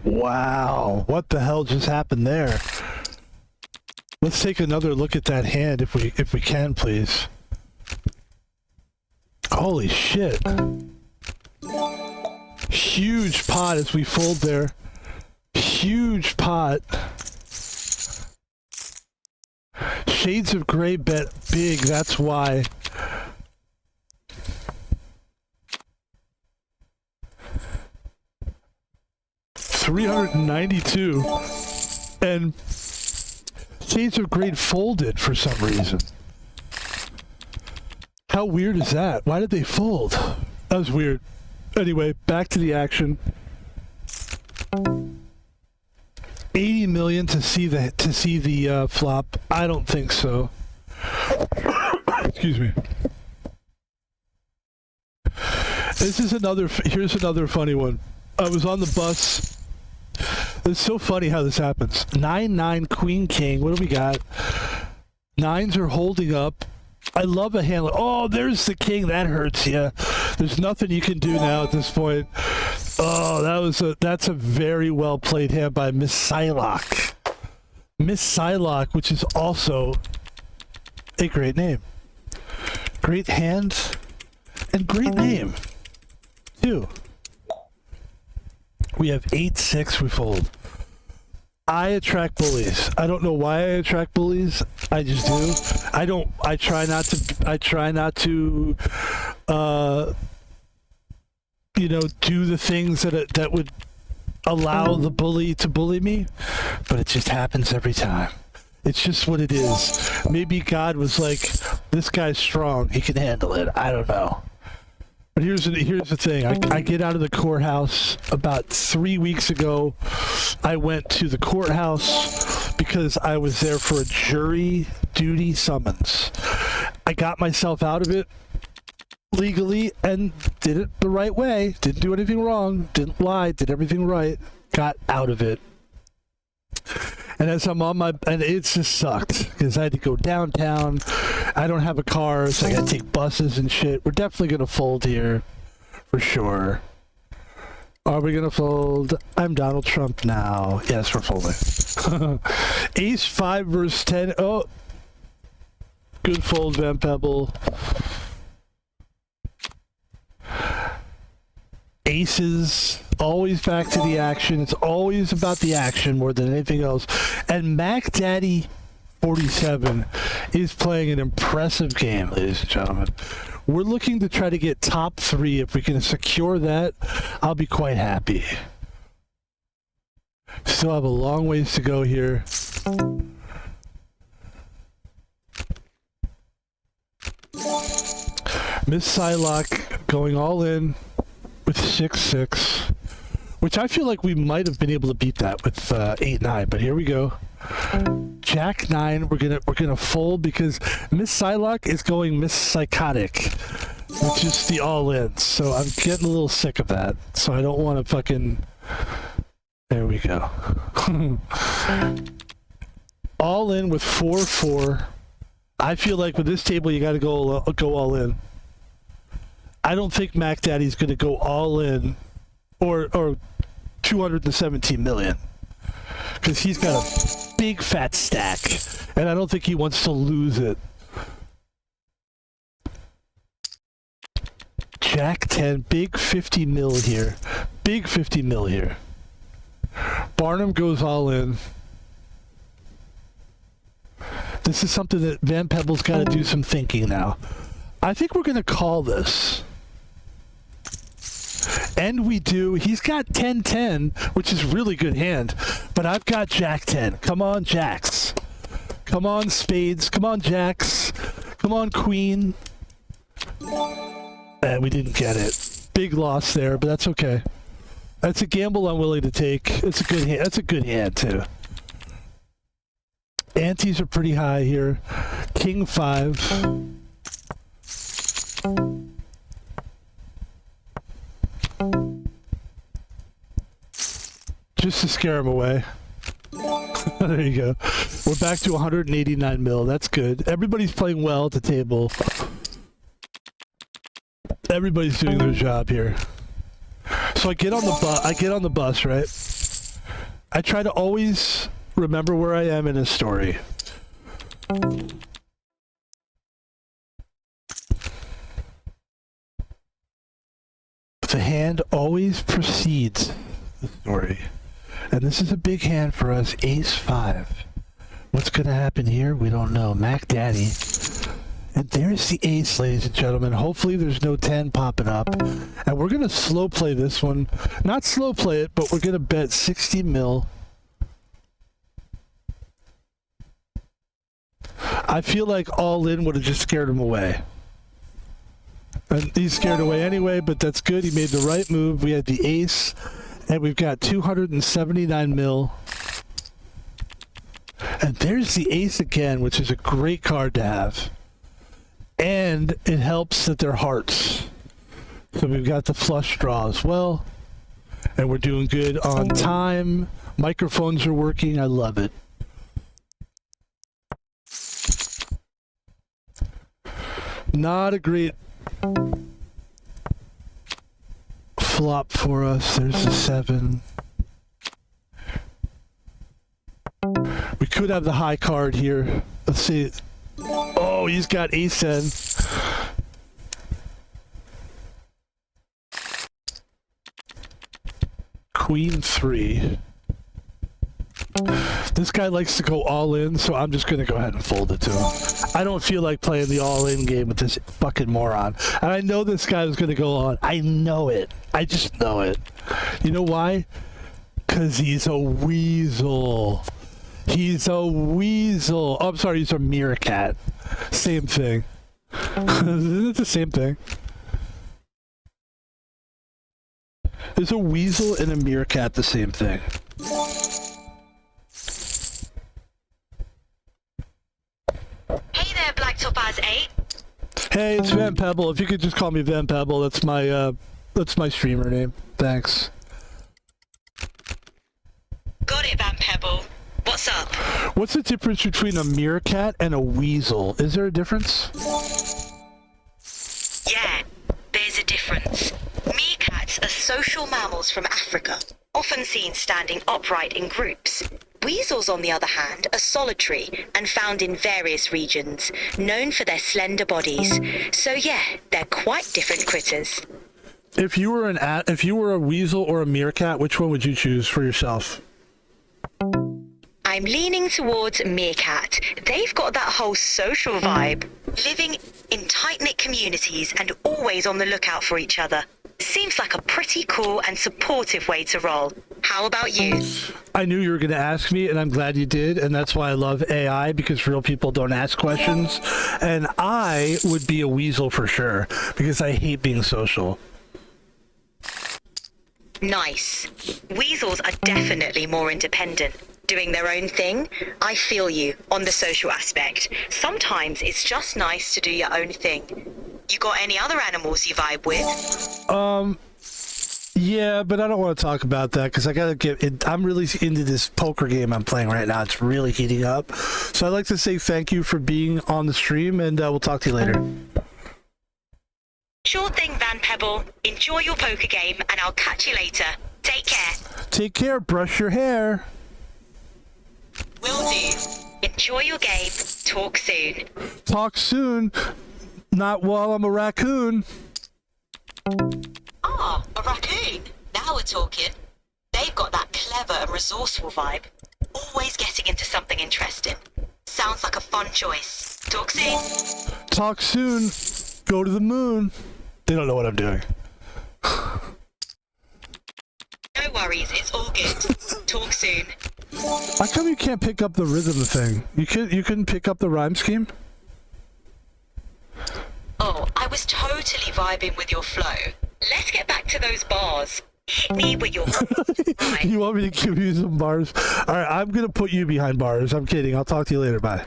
Wow, what the hell just happened there? Let's take another look at that hand if we can, please. Holy shit. Huge pot as we fold there. Huge pot. Shades of Gray bet big, that's why. $392 and Shades of Gray folded for some reason. How weird is that? Why did they fold? That was weird. Anyway, back to the action. 80 million to see the flop. I don't think so. Excuse me. Here's another funny one. I was on the bus. It's so funny how this happens. 9-9 Queen King. What do we got? Nines are holding up. I love a hand. Oh, there's the king. That hurts you. There's nothing you can do now at this point. Oh, that's a very well played hand by Miss Psylocke. Miss Psylocke, which is also a great name. Great hand and great name, too. We have 8-6 we fold. I attract bullies. I don't know why I attract bullies. I just do. I try not to do the things that would allow the bully to bully me, but it just happens every time. It's just what it is. Maybe God was like, this guy's strong. He can handle it. I don't know. But here's the thing. I get out of the courthouse about 3 weeks ago. I went to the courthouse because I was there for a jury duty summons. I got myself out of it legally and did it the right way. Didn't do anything wrong. Didn't lie. Did everything right. Got out of it. And as I'm on and it just sucked because I had to go downtown. I don't have a car, so I got to take buses and shit. We're definitely going to fold here for sure. Are we going to fold? I'm Donald Trump now. Yes, we're folding. Ace 5 versus 10. Oh, good fold, Van Pebble. Aces, always back to the action. It's always about the action more than anything else. And Mac Daddy 47 is playing an impressive game, ladies and gentlemen. We're looking to try to get top 3. If we can secure that, I'll be quite happy. Still have a long ways to go here. Miss Psylocke going all in with 6-6, which I feel like we might have been able to beat that with 8-9, but here we go. Jack 9, we're gonna fold because Miss Psylocke is going Miss Psychotic, which is the all-in. So I'm getting a little sick of that. So I don't want to fucking. There we go. All in with 4-4. I feel like with this table you got to go all in. I don't think Mac Daddy's going to go all in or 217 million because he's got a big fat stack and I don't think he wants to lose it. Jack 10, big 50 mil here. Big 50 mil here. Barnum goes all in. This is something that Van Pebble's got to do some thinking now. I think we're going to call this. And we do. He's got 10-10, which is really good hand. But I've got Jack 10. Come on, Jacks. Come on, Spades. Come on, Jacks. Come on, Queen. And we didn't get it. Big loss there, but that's okay. That's a gamble I'm willing to take. It's a good hand. That's a good hand, too. Antes are pretty high here. King 5. Just to scare him away. There you go. We're back to 189 mil. That's good. Everybody's playing well at the table. Everybody's doing their job here. So I get on the bus, right? I try to always remember where I am in a story. The hand always precedes the story. And this is a big hand for us, Ace 5. What's going to happen here? We don't know. Mac Daddy. And there's the ace, ladies and gentlemen. Hopefully there's no 10 popping up. And we're going to slow play this one. Not slow play it, but we're going to bet 60 mil. I feel like all in would have just scared him away. And he's scared away anyway, but that's good. He made the right move. We had the ace, and we've got 279 mil. And there's the ace again, which is a great card to have. And it helps that they're hearts. So we've got the flush draw as well. And we're doing good on time. Microphones are working. I love it. Not a great flop for us. There's the 7. We could have the high card here. Let's see. Oh, he's got ace 10. Queen 3. This guy likes to go all in, so I'm just going to go ahead and fold it to him. I don't feel like playing the all-in game with this fucking moron. And I know this guy was going to go on. I know it. I just know it. You know why? Because he's a weasel. He's a weasel. Oh, I'm sorry, he's a meerkat. Same thing. Isn't it the same thing? Is a weasel and a meerkat the same thing? Hey there, Black Topaz 8. Hey, it's Van Pebble. If you could just call me Van Pebble, that's my streamer name. Thanks. Got it, Van Pebble. What's up? What's the difference between a meerkat and a weasel? Is there a difference? Yeah, there's a difference. Meerkats are social mammals from Africa, often seen standing upright in groups. Weasels, on the other hand, are solitary and found in various regions, known for their slender bodies. So yeah, they're quite different critters. If you were a weasel or a meerkat, which one would you choose for yourself? I'm leaning towards meerkat. They've got that whole social vibe, living in tight-knit communities and always on the lookout for each other. Seems like a pretty cool and supportive way to roll. How about you? I knew you were going to ask me, and I'm glad you did, and that's why I love AI, because real people don't ask questions. And I would be a weasel for sure, because I hate being social. Nice. Weasels are definitely more independent, doing their own thing. I feel you on the social aspect. Sometimes it's just nice to do your own thing. You got any other animals you vibe with? Yeah, but I don't want to talk about that because I gotta get it. I'm really into this poker game I'm playing right now. It's really heating up. So I'd like to say thank you for being on the stream, and we'll talk to you later. Sure thing, Van Pebble. Enjoy your poker game, and I'll catch you later. Take care. Take care. Brush your hair. Will do. Enjoy your game. Talk soon. Talk soon. Not while I'm a raccoon. Ah, a raccoon. Now we're talking. They've got that clever and resourceful vibe. Always getting into something interesting. Sounds like a fun choice. Talk soon. Talk soon. Go to the moon. They don't know what I'm doing. No worries, it's all good. Talk soon. How come you can't pick up the rhythm thing? You couldn't pick up the rhyme scheme? Oh, I was totally vibing with your flow. Let's get back to those bars. Hit me with your... Right. You want me to give you some bars? Alright, I'm gonna put you behind bars. I'm kidding. I'll talk to you later. Bye.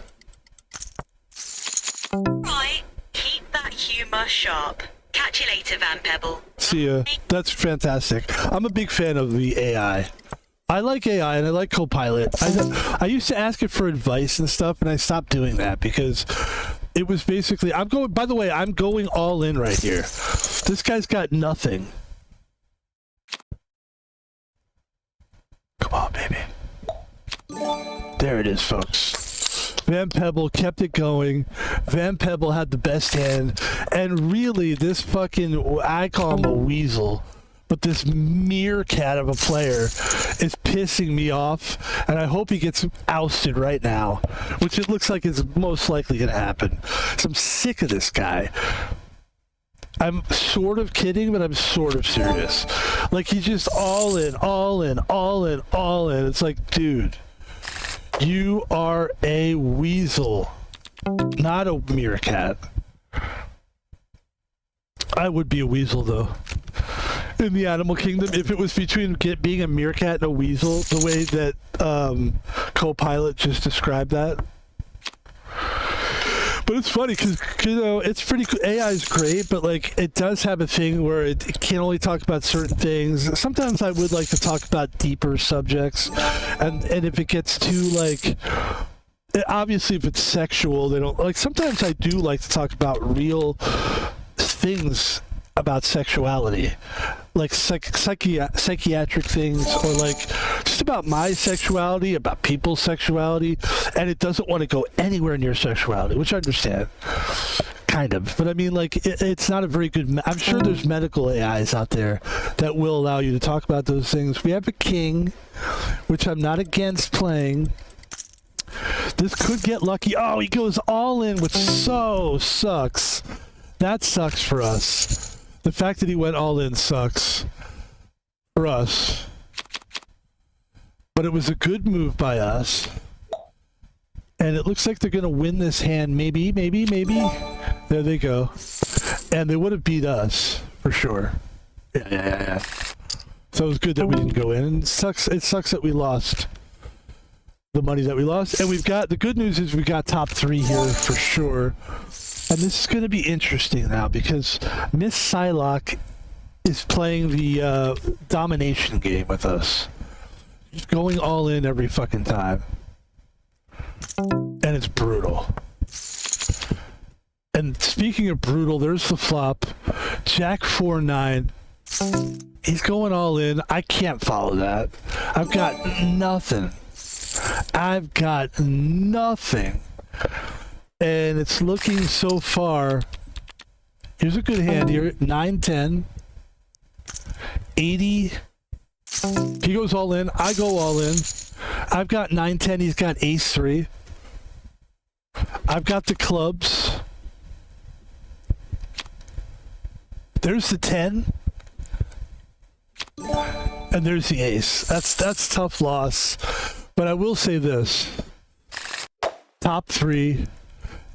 Right. Keep that humor sharp. Catch you later, Van Pebble. See ya. That's fantastic. I'm a big fan of the AI. I like AI and I like Copilot. I used to ask it for advice and stuff, and I stopped doing that because it was basically... By the way, I'm going all in right here. This guy's got nothing. Come on, baby. There it is, folks. Van Pebble kept it going. Van Pebble had the best hand. And really, this fucking... I call him a weasel. But this meerkat of a player is pissing me off, and I hope he gets ousted right now, which it looks like is most likely going to happen. So I'm sick of this guy. I'm sort of kidding, but I'm sort of serious. Like, he's just all in, all in, all in, all in. It's like, dude, you are a weasel, not a meerkat. I would be a weasel, though. In the animal kingdom, if it was between being a meerkat and a weasel, the way that Copilot just described that. But it's funny because, you know, it's pretty cool. AI is great, but, like, it does have a thing where it can only talk about certain things. Sometimes I would like to talk about deeper subjects. And if it gets too, like... Obviously, if it's sexual, they don't... Like, sometimes I do like to talk about real things about sexuality, like psychiatric things, or like just about my sexuality, about people's sexuality, and it doesn't want to go anywhere near sexuality, which I understand, kind of. But I mean, like, it's not a very good... I'm sure there's medical AIs out there that will allow you to talk about those things. We have a king, which I'm not against playing. This could get lucky. Oh, he goes all in, which so sucks. That sucks for us. The fact that he went all in sucks for us. But it was a good move by us. And it looks like they're going to win this hand. Maybe. There they go. And they would have beat us, for sure. Yeah. So it was good that we didn't go in. And it sucks that we lost the money that we lost. And we've got... The good news is we got top 3 here, for sure. And this is going to be interesting now because Miss Psylocke is playing the domination game with us. Just going all in every fucking time. And it's brutal. And speaking of brutal, there's the flop. Jack 4-9. He's going all in. I can't follow that. I've got nothing. And it's looking so far. Here's a good hand here. 9-10. 80. He goes all in. I go all in. I've got 9-10. He's got ace-3. I've got the clubs. There's the 10. And there's the ace. That's tough loss. But I will say this. Top 3.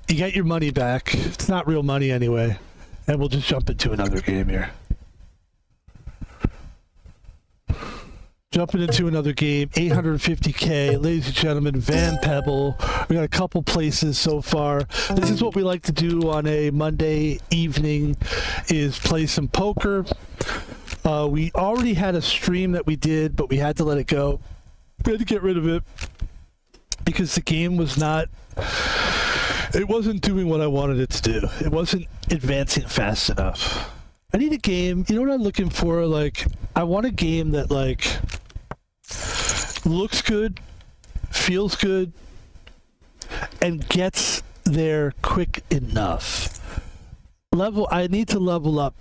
You get your money back. It's not real money anyway. And we'll just jump into another game here. Jumping into another game, 850K, ladies and gentlemen, Van Pebble. We got a couple places so far. This is what we like to do on a Monday evening, is play some poker. We already had a stream that we did, but we had to let it go. We had to get rid of it because the game was not... It wasn't doing what I wanted it to do. It wasn't advancing fast enough. I need a game, you know what I'm looking for? Like, I want a game that, like, looks good, feels good, and gets there quick enough. I need to level up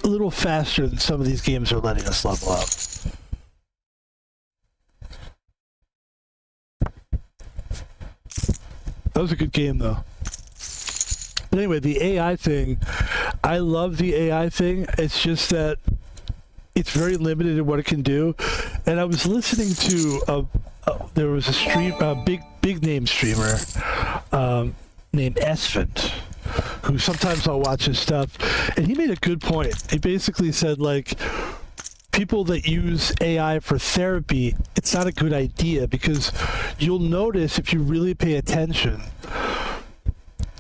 a little faster than some of these games are letting us level up. That was a good game, though. But anyway, the AI thing, I love the AI thing. It's just that it's very limited in what it can do. And I was listening to there was a big name streamer named Esvent, who sometimes I'll watch his stuff, and he made a good point. He basically said, like, people that use AI for therapy, it's not a good idea because you'll notice if you really pay attention.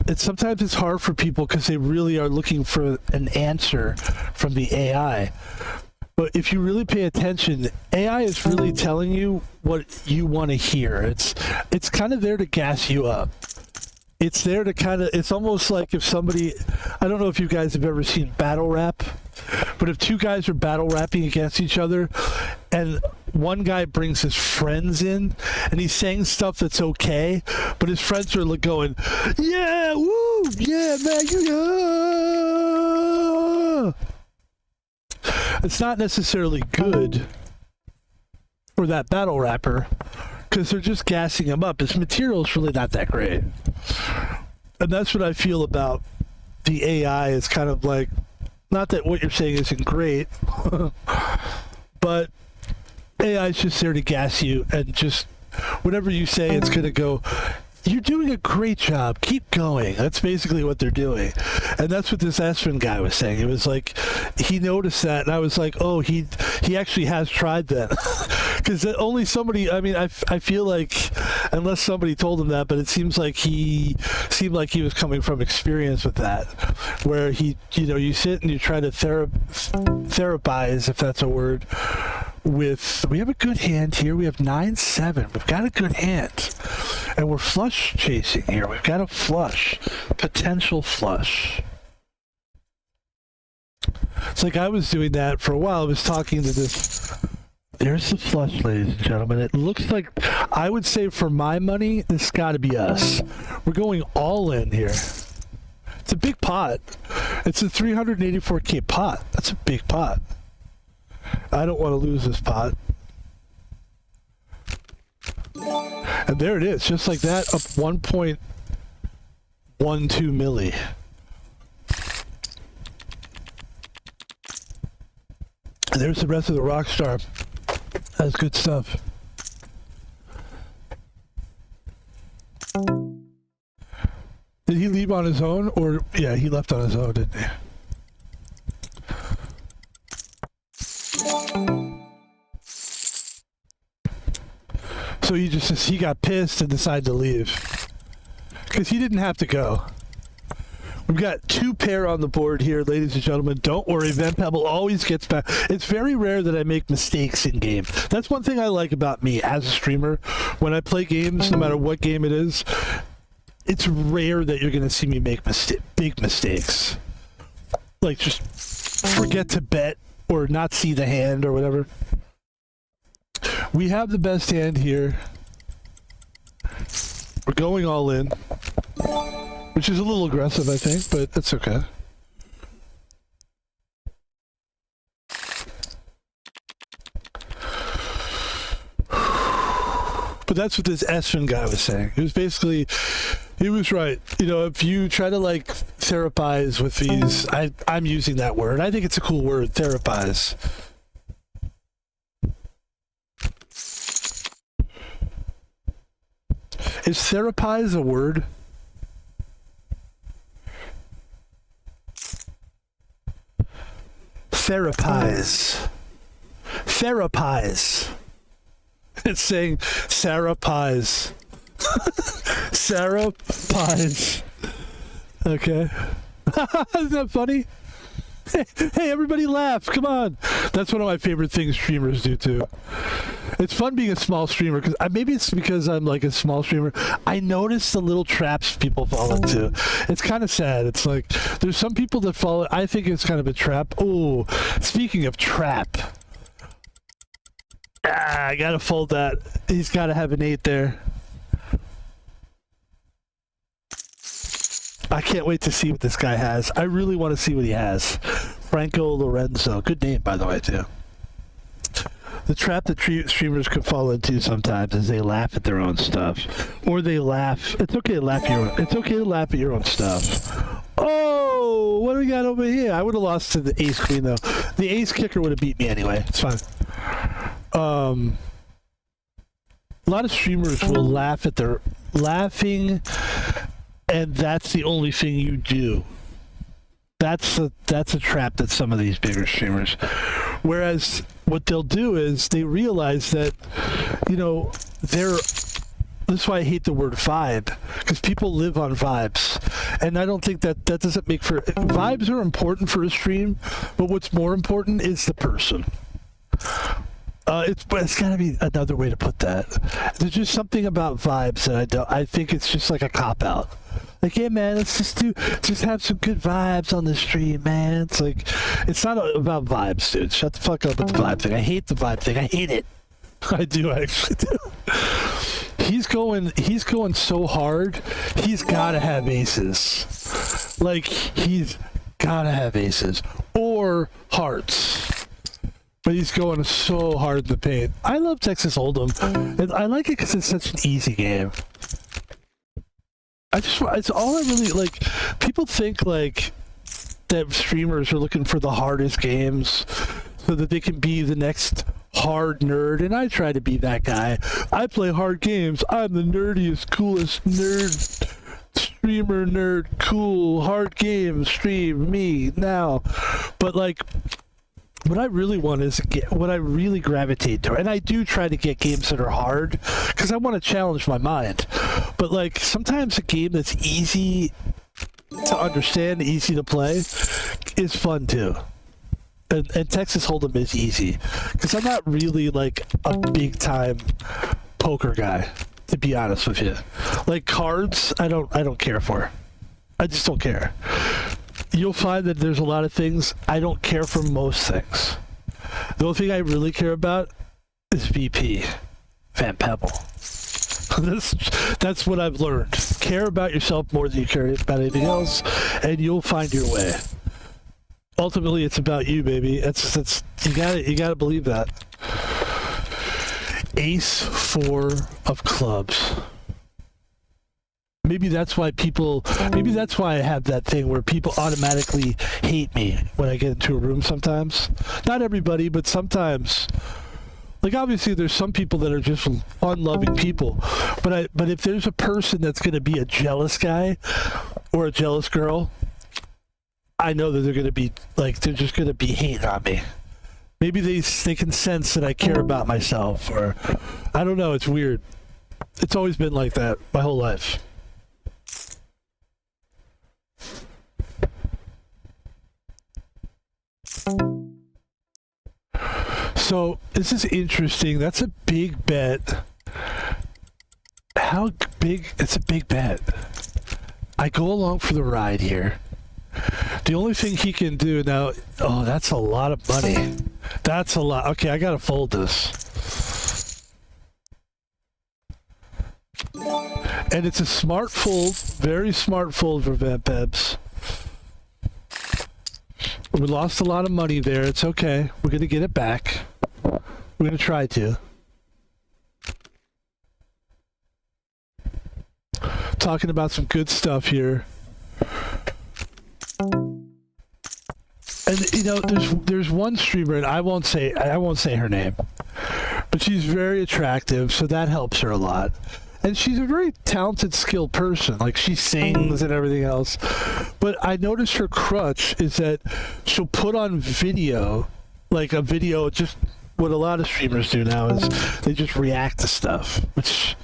And sometimes it's hard for people because they really are looking for an answer from the AI. But if you really pay attention, AI is really telling you what you want to hear. It's kind of there to gas you up. It's there to kind of, it's almost like if somebody, I don't know if you guys have ever seen battle rap, but if two guys are battle rapping against each other and one guy brings his friends in and he's saying stuff that's okay, but his friends are going, yeah, woo, yeah, man, yeah. It's not necessarily good for that battle rapper because they're just gassing him up. His material is really not that great. And that's what I feel about the AI. It's kind of like, not that what you're saying isn't great, but AI is just there to gas you, and just whatever you say, it's going to go, you're doing a great job. Keep going. That's basically what they're doing. And that's what this Espen guy was saying. It was like, he noticed that, and I was like, oh, he actually has tried that. Because only somebody, I mean, I feel like, unless somebody told him that, but it seemed like he was coming from experience with that, where you sit and you try to therapize, if that's a word, we have a good hand here. We have 9-7. We've got a good hand. And we're flush chasing here. We've got a flush. Potential flush. It's like I was doing that for a while. I was talking to this. There's the flush, ladies and gentlemen. It looks like, I would say for my money, this has got to be us. We're going all in here. It's a big pot. It's a 384K pot. That's a big pot. I don't want to lose this pot. And there it is, just like that, up 1.12 milli. And there's the rest of the Rockstar. That's good stuff. Did he leave on his own? Or, yeah, he left on his own, didn't he? So he got pissed and decided to leave. Because he didn't have to go. We've got 2 pair on the board here, ladies and gentlemen. Don't worry, Van Pebble always gets back. It's very rare that I make mistakes in game. That's one thing I like about me as a streamer. When I play games, no matter what game it is, it's rare that you're going to see me make big mistakes. Like, just forget to bet or not see the hand or whatever. We have the best hand here. We're going all in. Which is a little aggressive, I think, but that's okay. But that's what this Esfin guy was saying. It was basically, he was right. You know, if you try to like therapize with these, I'm using that word. I think it's a cool word, therapize. Is therapize a word? Therapize. Therapize. It's saying Sarah Pies. Sarah Pies. Okay. Isn't that funny? Hey, everybody laugh. Come on. That's one of my favorite things streamers do too. It's fun being a small streamer because maybe it's because I'm like a small streamer. I notice the little traps people fall into. It's kind of sad. It's like there's some people that fall. I think it's kind of a trap. Oh, speaking of trap. I gotta fold that. He's gotta have an 8 there. I can't wait to see what this guy has. I really want to see what he has. Franco Lorenzo. Good name, by the way, too. The trap that streamers could fall into sometimes is they laugh at their own stuff. Or they laugh. It's okay to laugh at your own. It's okay to laugh at your own stuff. Oh, what do we got over here? I would have lost to the ace queen, though. The ace kicker would have beat me anyway. It's fine. A lot of streamers will laugh at their laughing, and that's the only thing you do. That's a trap that some of these bigger streamers. Whereas what they'll do is they realize that, you know, that's why I hate the word vibe, because people live on vibes, and I don't think that doesn't make for vibes are important for a stream, but what's more important is the person. It's got to be another way to put that. There's just something about vibes that I think it's just like a cop out. Like, hey man, let's just have some good vibes on the stream, man. It's like, it's not about vibes, dude. Shut the fuck up with the vibe thing. I hate the vibe thing. I hate it. I do, I actually do. He's going so hard. He's got to have aces. Like, he's got to have aces or hearts. But he's going so hard in the paint. I love Texas Holdem, and I like it because it's such an easy game. It's all I really like. People think like that streamers are looking for the hardest games so that they can be the next hard nerd, and I try to be that guy. I play hard games. I'm the nerdiest, coolest nerd streamer, nerd, cool, hard game stream, me now. But like, what I really want is what I really gravitate to, and I do try to get games that are hard because I want to challenge my mind. But like, sometimes a game that's easy to understand, easy to play, is fun too. And Texas Holdem is easy because I'm not really like a big time poker guy, to be honest with you. Like cards, I don't care for. I just don't care. You'll find that there's a lot of things I don't care for. Most things. The only thing I really care about is VP, Van Pebble. That's what I've learned. Care about yourself more than you care about anything else, and you'll find your way. Ultimately, it's about you, baby. That's you gotta believe that. Ace 4 of clubs. Maybe that's why I have that thing where people automatically hate me when I get into a room sometimes. Not everybody, but sometimes. Like, obviously, there's some people that are just fun-loving people. But if there's a person that's going to be a jealous guy or a jealous girl, I know that they're going to be, like, they're just going to be hating on me. Maybe they can sense that I care about myself, or I don't know. It's weird. It's always been like that my whole life. So this is interesting. That's a big bet. How big? It's a big bet. I go along for the ride here. The only thing he can do now... Oh, that's a lot of money. That's a lot. Okay, I gotta fold this. And it's a smart fold. Very smart fold for Van Pebs. We lost a lot of money there. It's okay. We're gonna get it back. We're gonna try to. Talking about some good stuff here. And you know, there's one streamer, and I won't say her name, but she's very attractive, so that helps her a lot. And she's a very talented, skilled person. Like, she sings and everything else. But I noticed her crutch is that she'll put on video, like a video, just what a lot of streamers do now is they just react to stuff, which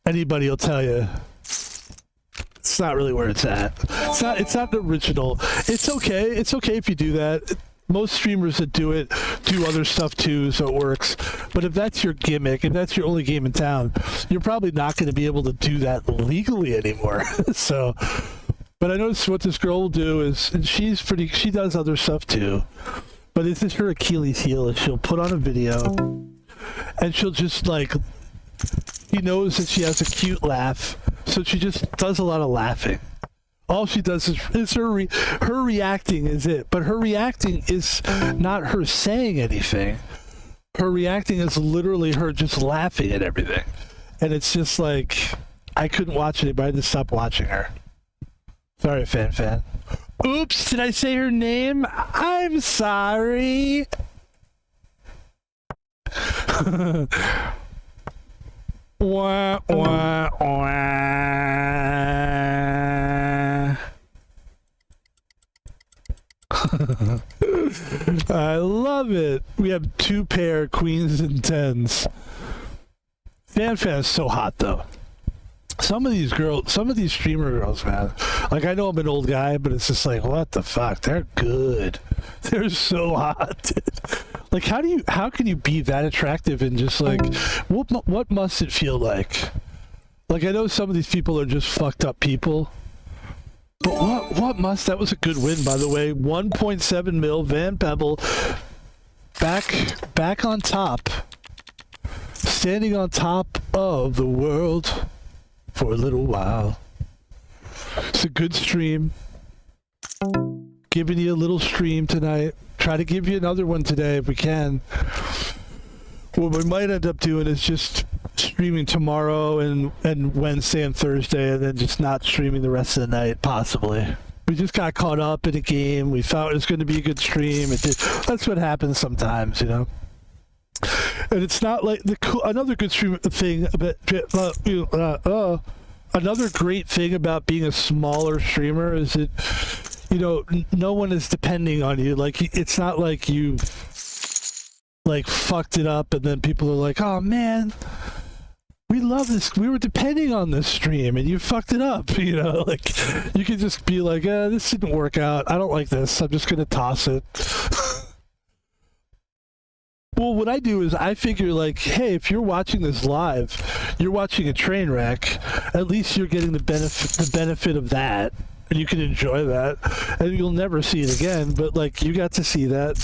anybody will tell you it's not really where it's at. It's not original. It's okay. It's okay if you do that. Most streamers that do it do other stuff too, so it works. But if that's your gimmick, if that's your only game in town, you're probably not going to be able to do that legally anymore. So, but I noticed what this girl will do is, and she does other stuff too. But this is her Achilles heel, is she'll put on a video, and she'll just like, he knows that she has a cute laugh, so she just does a lot of laughing. All she does is her reacting is it. But her reacting is not her saying anything. Her reacting is literally her just laughing at everything. And it's just like, I couldn't watch anybody. I just stopped watching her. Sorry, fan. Oops, did I say her name? I'm sorry. Wah, wah, wah. I love it. We have 2 pair queens and 10s. Fan is so hot though. Some of these streamer girls, man. Like, I know I'm an old guy, but it's just like, what the fuck? They're good. They're so hot. Like, how can you be that attractive and just like, what must it feel like? Like, I know some of these people are just fucked up people. But that was a good win, by the way. 1.7 mil, Van Pebble, back on top, standing on top of the world for a little while. It's a good stream. Giving you a little stream tonight. Try to give you another one today if we can. What we might end up doing is just streaming tomorrow and Wednesday and Thursday, and then just not streaming the rest of the night, possibly. We just got caught up in a game. We thought it was going to be a good stream. That's what happens sometimes, you know. And it's not like another good stream thing about another great thing about being a smaller streamer is that, you know, no one is depending on you. Like, it's not like you like fucked it up and then people are like, oh man, we love this, we were depending on this stream and you fucked it up, you know. Like, you can just be like, this didn't work out, I don't like this, I'm just gonna toss it. Well, what I do is I figure, like, hey, if you're watching this live, you're watching a train wreck, at least you're getting the benefit of that, and you can enjoy that, and you'll never see it again, but like, you got to see that.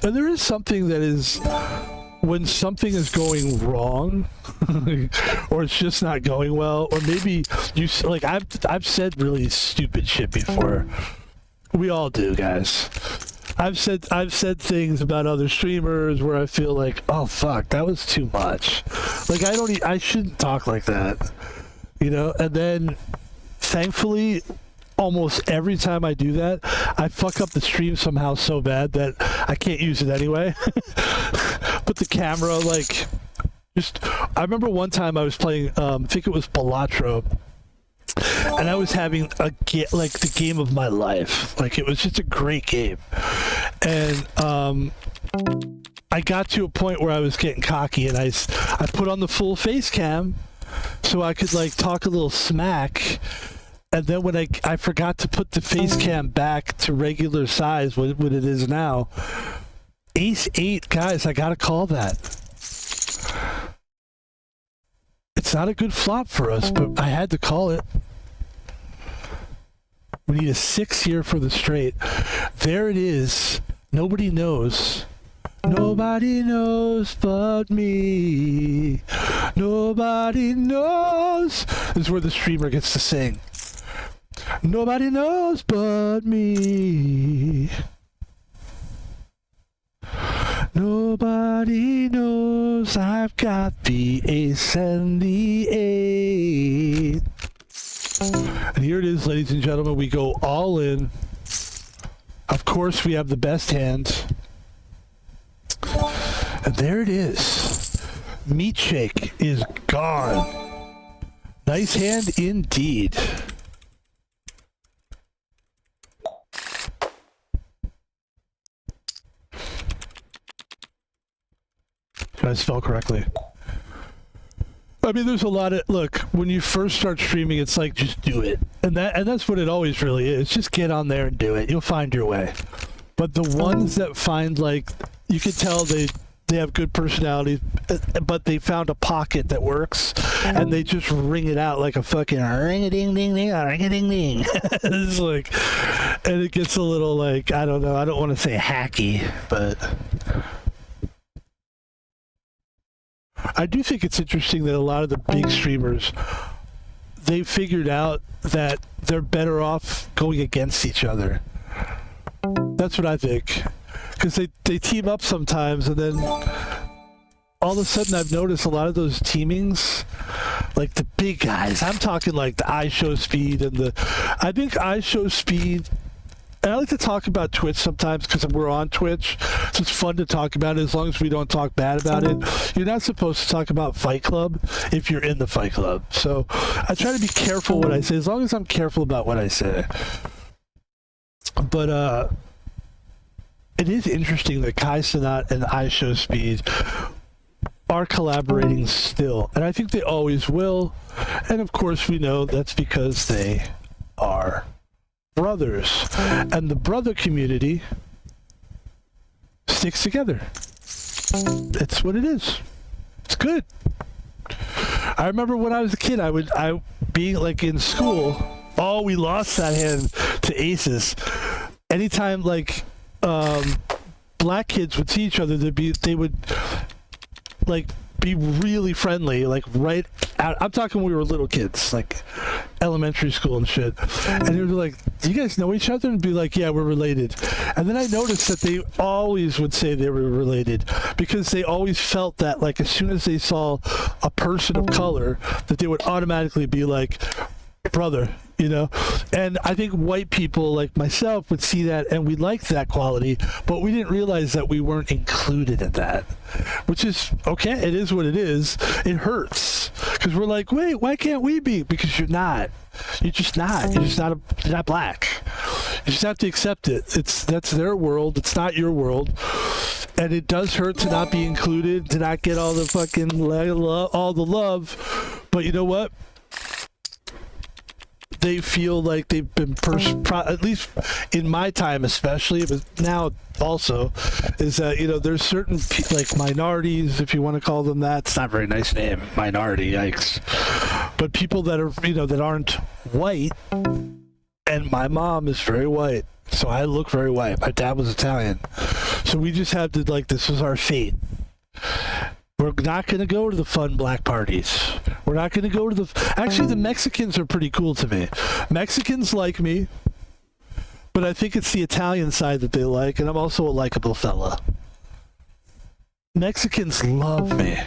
And there is something that is, when something is going wrong, or it's just not going well, or maybe you, like, I've said really stupid shit before. We all do, guys. I've said things about other streamers where I feel like, oh fuck, that was too much. Like, I shouldn't talk like that, you know. And then, thankfully, almost every time I do that, I fuck up the stream somehow so bad that I can't use it anyway. But the camera, like, I remember one time I was playing, I think it was Balatro, and I was having the game of my life. Like, it was just a great game. And I got to a point where I was getting cocky, and I put on the full face cam so I could, like, talk a little smack. And then when I forgot to put the face cam back to regular size, what it is now, Ace 8, guys, I gotta call that. It's not a good flop for us, but I had to call it. We need a 6 here for the straight. There it is. Nobody knows. Nobody knows but me. Nobody knows. This is where the streamer gets to sing. Nobody knows but me. Nobody knows I've got the ace and the 8. And here it is, ladies and gentlemen. We go all in. Of course, we have the best hand. And there it is. Meat Shake is gone. Nice hand indeed. Did I spell correctly? I mean, there's a lot of, look, when you first start streaming, it's like, just do it. And that's what it always really is. Just get on there and do it. You'll find your way. But the ones that find, like, you can tell they have good personalities, but they found a pocket that works, and they just ring it out like a fucking ring-a-ding-ding-ding, ring-a-ding-ding. It's like, and it gets a little, like, I don't know, I don't want to say hacky, but I do think it's interesting that a lot of the big streamers, they figured out that they're better off going against each other. That's what I think. Because they team up sometimes, and then all of a sudden I've noticed a lot of those teamings, like the big guys, I'm talking like the iShowSpeed and I think iShowSpeed, and I like to talk about Twitch sometimes because we're on Twitch, so it's fun to talk about it as long as we don't talk bad about it. You're not supposed to talk about Fight Club if you're in the Fight Club. So I try to be careful what I say, as long as I'm careful about what I say. But it is interesting that Kai Cenat and iShowSpeed are collaborating still, and I think they always will. And of course, we know that's because they are brothers, and the brother community sticks together. It's what it is. It's good. I remember when I was a kid, I being like in school. Oh, we lost that hand to aces. Anytime like black kids would see each other, they would like be really friendly, like right out. I'm talking when we were little kids, like elementary school and shit. And they would be like, "Do you guys know each other?" And be like, "Yeah, we're related." And then I noticed that they always would say they were related because they always felt that like as soon as they saw a person of color, that they would automatically be like, brother, you know. And I think white people like myself would see that, and we liked that quality, but we didn't realize that we weren't included in that, which is okay. It is what it is. It hurts because we're like, wait, why can't we be? Because you're not. You're just not. You're just not. You're not black. You just have to accept it. That's their world. It's not your world. And it does hurt to not be included, to not get all the fucking all the love. But you know what? They feel like they've been at least in my time especially, but now also, is that, you know, there's certain like minorities, if you want to call them that. It's not a very nice name, minority, yikes. But people that are, you know, that aren't white, and my mom is very white, so I look very white. My dad was Italian. So we just had to, like, this was our fate. We're not going to go to the fun black parties. We're not going to go to the... Actually, the Mexicans are pretty cool to me. Mexicans like me, but I think it's the Italian side that they like, and I'm also a likable fella. Mexicans love me.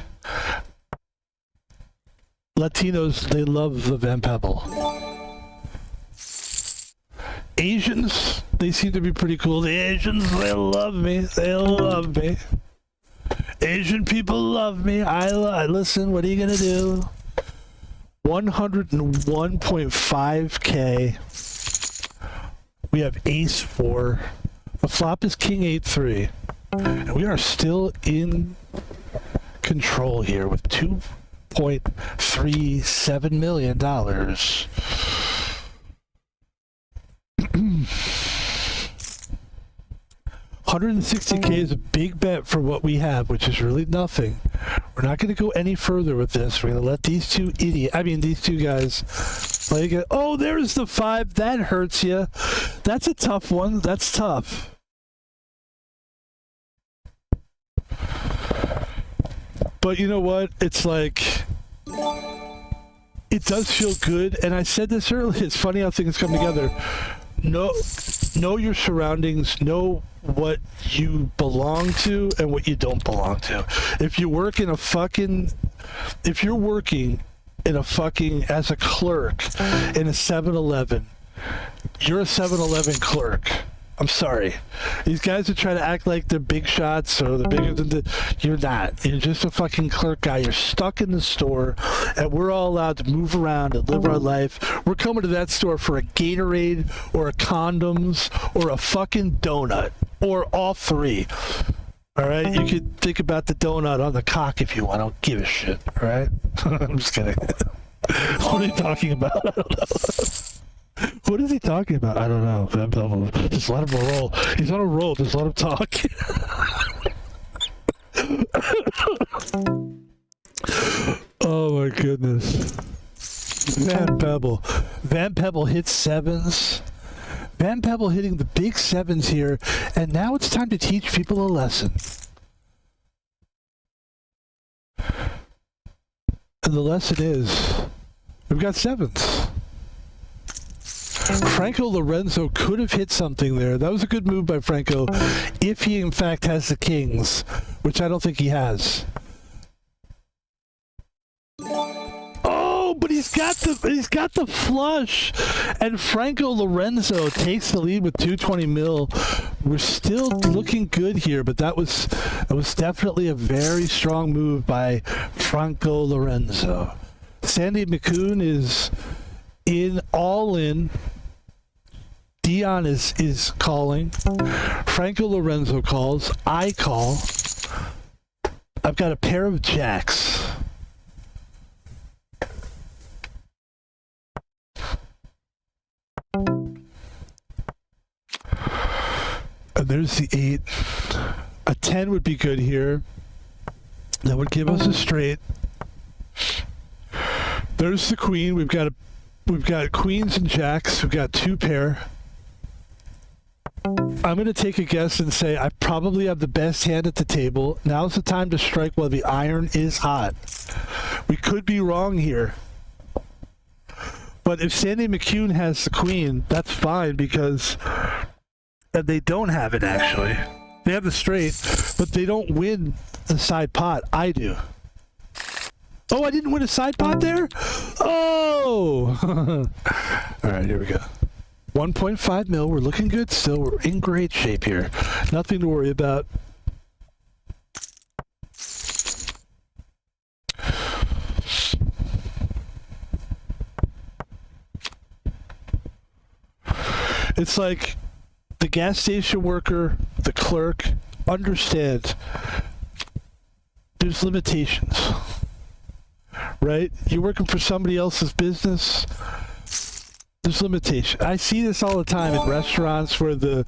Latinos, they love the Van Pebble. Asians, they seem to be pretty cool. The Asians, they love me. They love me. Asian people love me. I listen, what are you gonna do? 101.5k. We have ace 4. The flop is king 8-3. And we are still in control here with $2.37 million. $160K is a big bet for what we have, which is really nothing. We're not going to go any further with this. We're going to let these two guys play again. Oh, there's the 5. That hurts you. That's a tough one. That's tough. But you know what? It's like, it does feel good. And I said this earlier. It's funny how things come together. Know your surroundings. Know what you belong to and what you don't belong to. If you're working as a clerk in a 7-Eleven, you're a 7-Eleven clerk. I'm sorry. These guys are trying to act like they're big shots or they're bigger than you're not. You're just a fucking clerk guy. You're stuck in the store, and we're all allowed to move around and live our life. We're coming to that store for a Gatorade or a condoms or a fucking donut or all 3. All right? You could think about the donut on the cock if you want. I don't give a shit. All right? I'm just kidding. What are you talking about? I don't know. What is he talking about? I don't know. Just let him roll. He's on a roll. Just let him talk. Oh my goodness. Pebble. Pebble hits 7s. Pebble hitting the big 7s here. And now it's time to teach people a lesson. And the lesson is, we've got 7s. Franco Lorenzo could have hit something there. That was a good move by Franco, if he in fact has the kings, which I don't think he has. Oh, but he's got the flush, and Franco Lorenzo takes the lead with 220 mil. We're still looking good here, but that was definitely a very strong move by Franco Lorenzo. Sandy McCoon is all in. Dion is calling. Franco Lorenzo calls. I call. I've got a pair of jacks. And there's the 8. A 10 would be good here. That would give us a straight. There's the queen. We've got queens and jacks. We've got 2 pair. I'm going to take a guess and say I probably have the best hand at the table. Now's the time to strike while the iron is hot. We could be wrong here. But if Sandy McCune has the queen, that's fine because they don't have it actually. They have the straight, but they don't win the side pot. I do. Oh, I didn't win a side pot there? Oh! All right, here we go. 1.5 mil. We're looking good still. We're in great shape here. Nothing to worry about. It's like the gas station worker, the clerk, understand there's limitations. Right? You're working for somebody else's business. There's limitation. I see this all the time in restaurants where the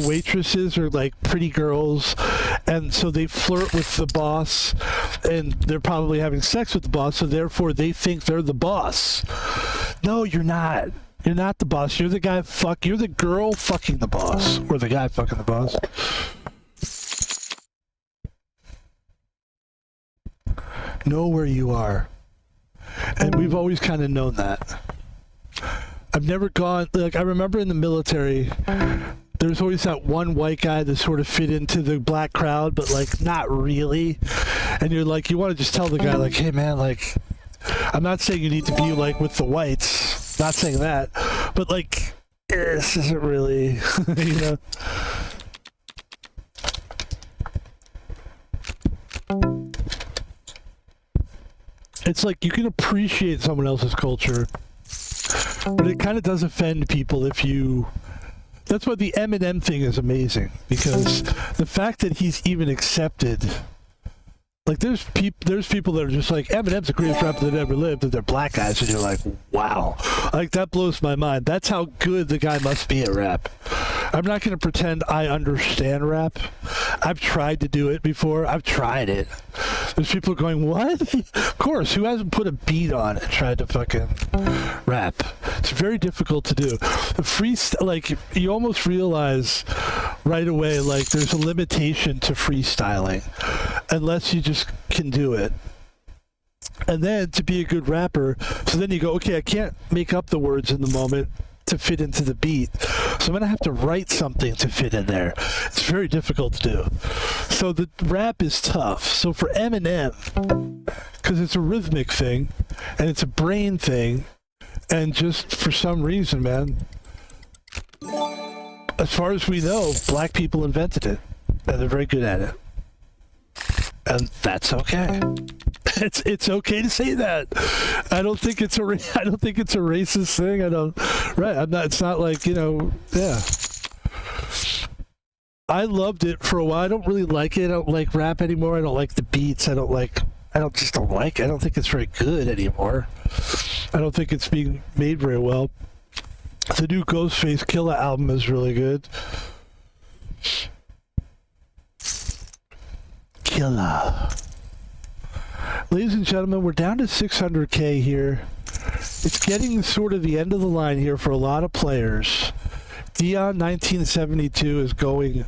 waitresses are like pretty girls, and so they flirt with the boss, and they're probably having sex with the boss, so therefore they think they're the boss. No, you're not. You're not the boss. You're the guy you're the girl fucking the boss, or the guy fucking the boss. Know where you are. And we've always kind of known that. I've never gone, like, I remember in the military, there's always that one white guy that sort of fit into the black crowd, but, like, not really. And you're like, you want to just tell the guy, like, hey, man, like, I'm not saying you need to be, like, with the whites. Not saying that. But, like, this isn't really, you know. It's like you can appreciate someone else's culture, but it kind of does offend people if you... That's why the Eminem thing is amazing, because the fact that he's even accepted Like there's people that are just like, Eminem's the greatest rapper that ever lived, and they're black guys, and you're like, wow. Like that blows my mind. That's how good the guy must be at rap. I'm not going to pretend I understand rap. I've tried to do it before. I've tried it. There's people going, what? Of course, who hasn't put a beat on and tried to fucking rap? It's very difficult to do. The freestyle, like, you almost realize right away, like, there's a limitation to freestyling unless you just can do it. And then to be a good rapper, so then you go, okay, I can't make up the words in the moment to fit into the beat. So I'm going to have to write something to fit in there. It's very difficult to do. So the rap is tough. So for Eminem, because it's a rhythmic thing, and it's a brain thing, and just for some reason, man, as far as we know, black people invented it, and they're very good at it. And that's okay. It's okay to say that. I don't think it's a racist thing. Right. I'm not. It's not like, yeah. I loved it for a while. I don't really like it. I don't like rap anymore. I don't like the beats. I don't think it's very good anymore. I don't think it's being made very well. The new Ghostface Killah album is really good. Killah. Ladies and gentlemen, we're down to 600K here. It's getting sort of the end of the line here for a lot of players. Dion 1972 is going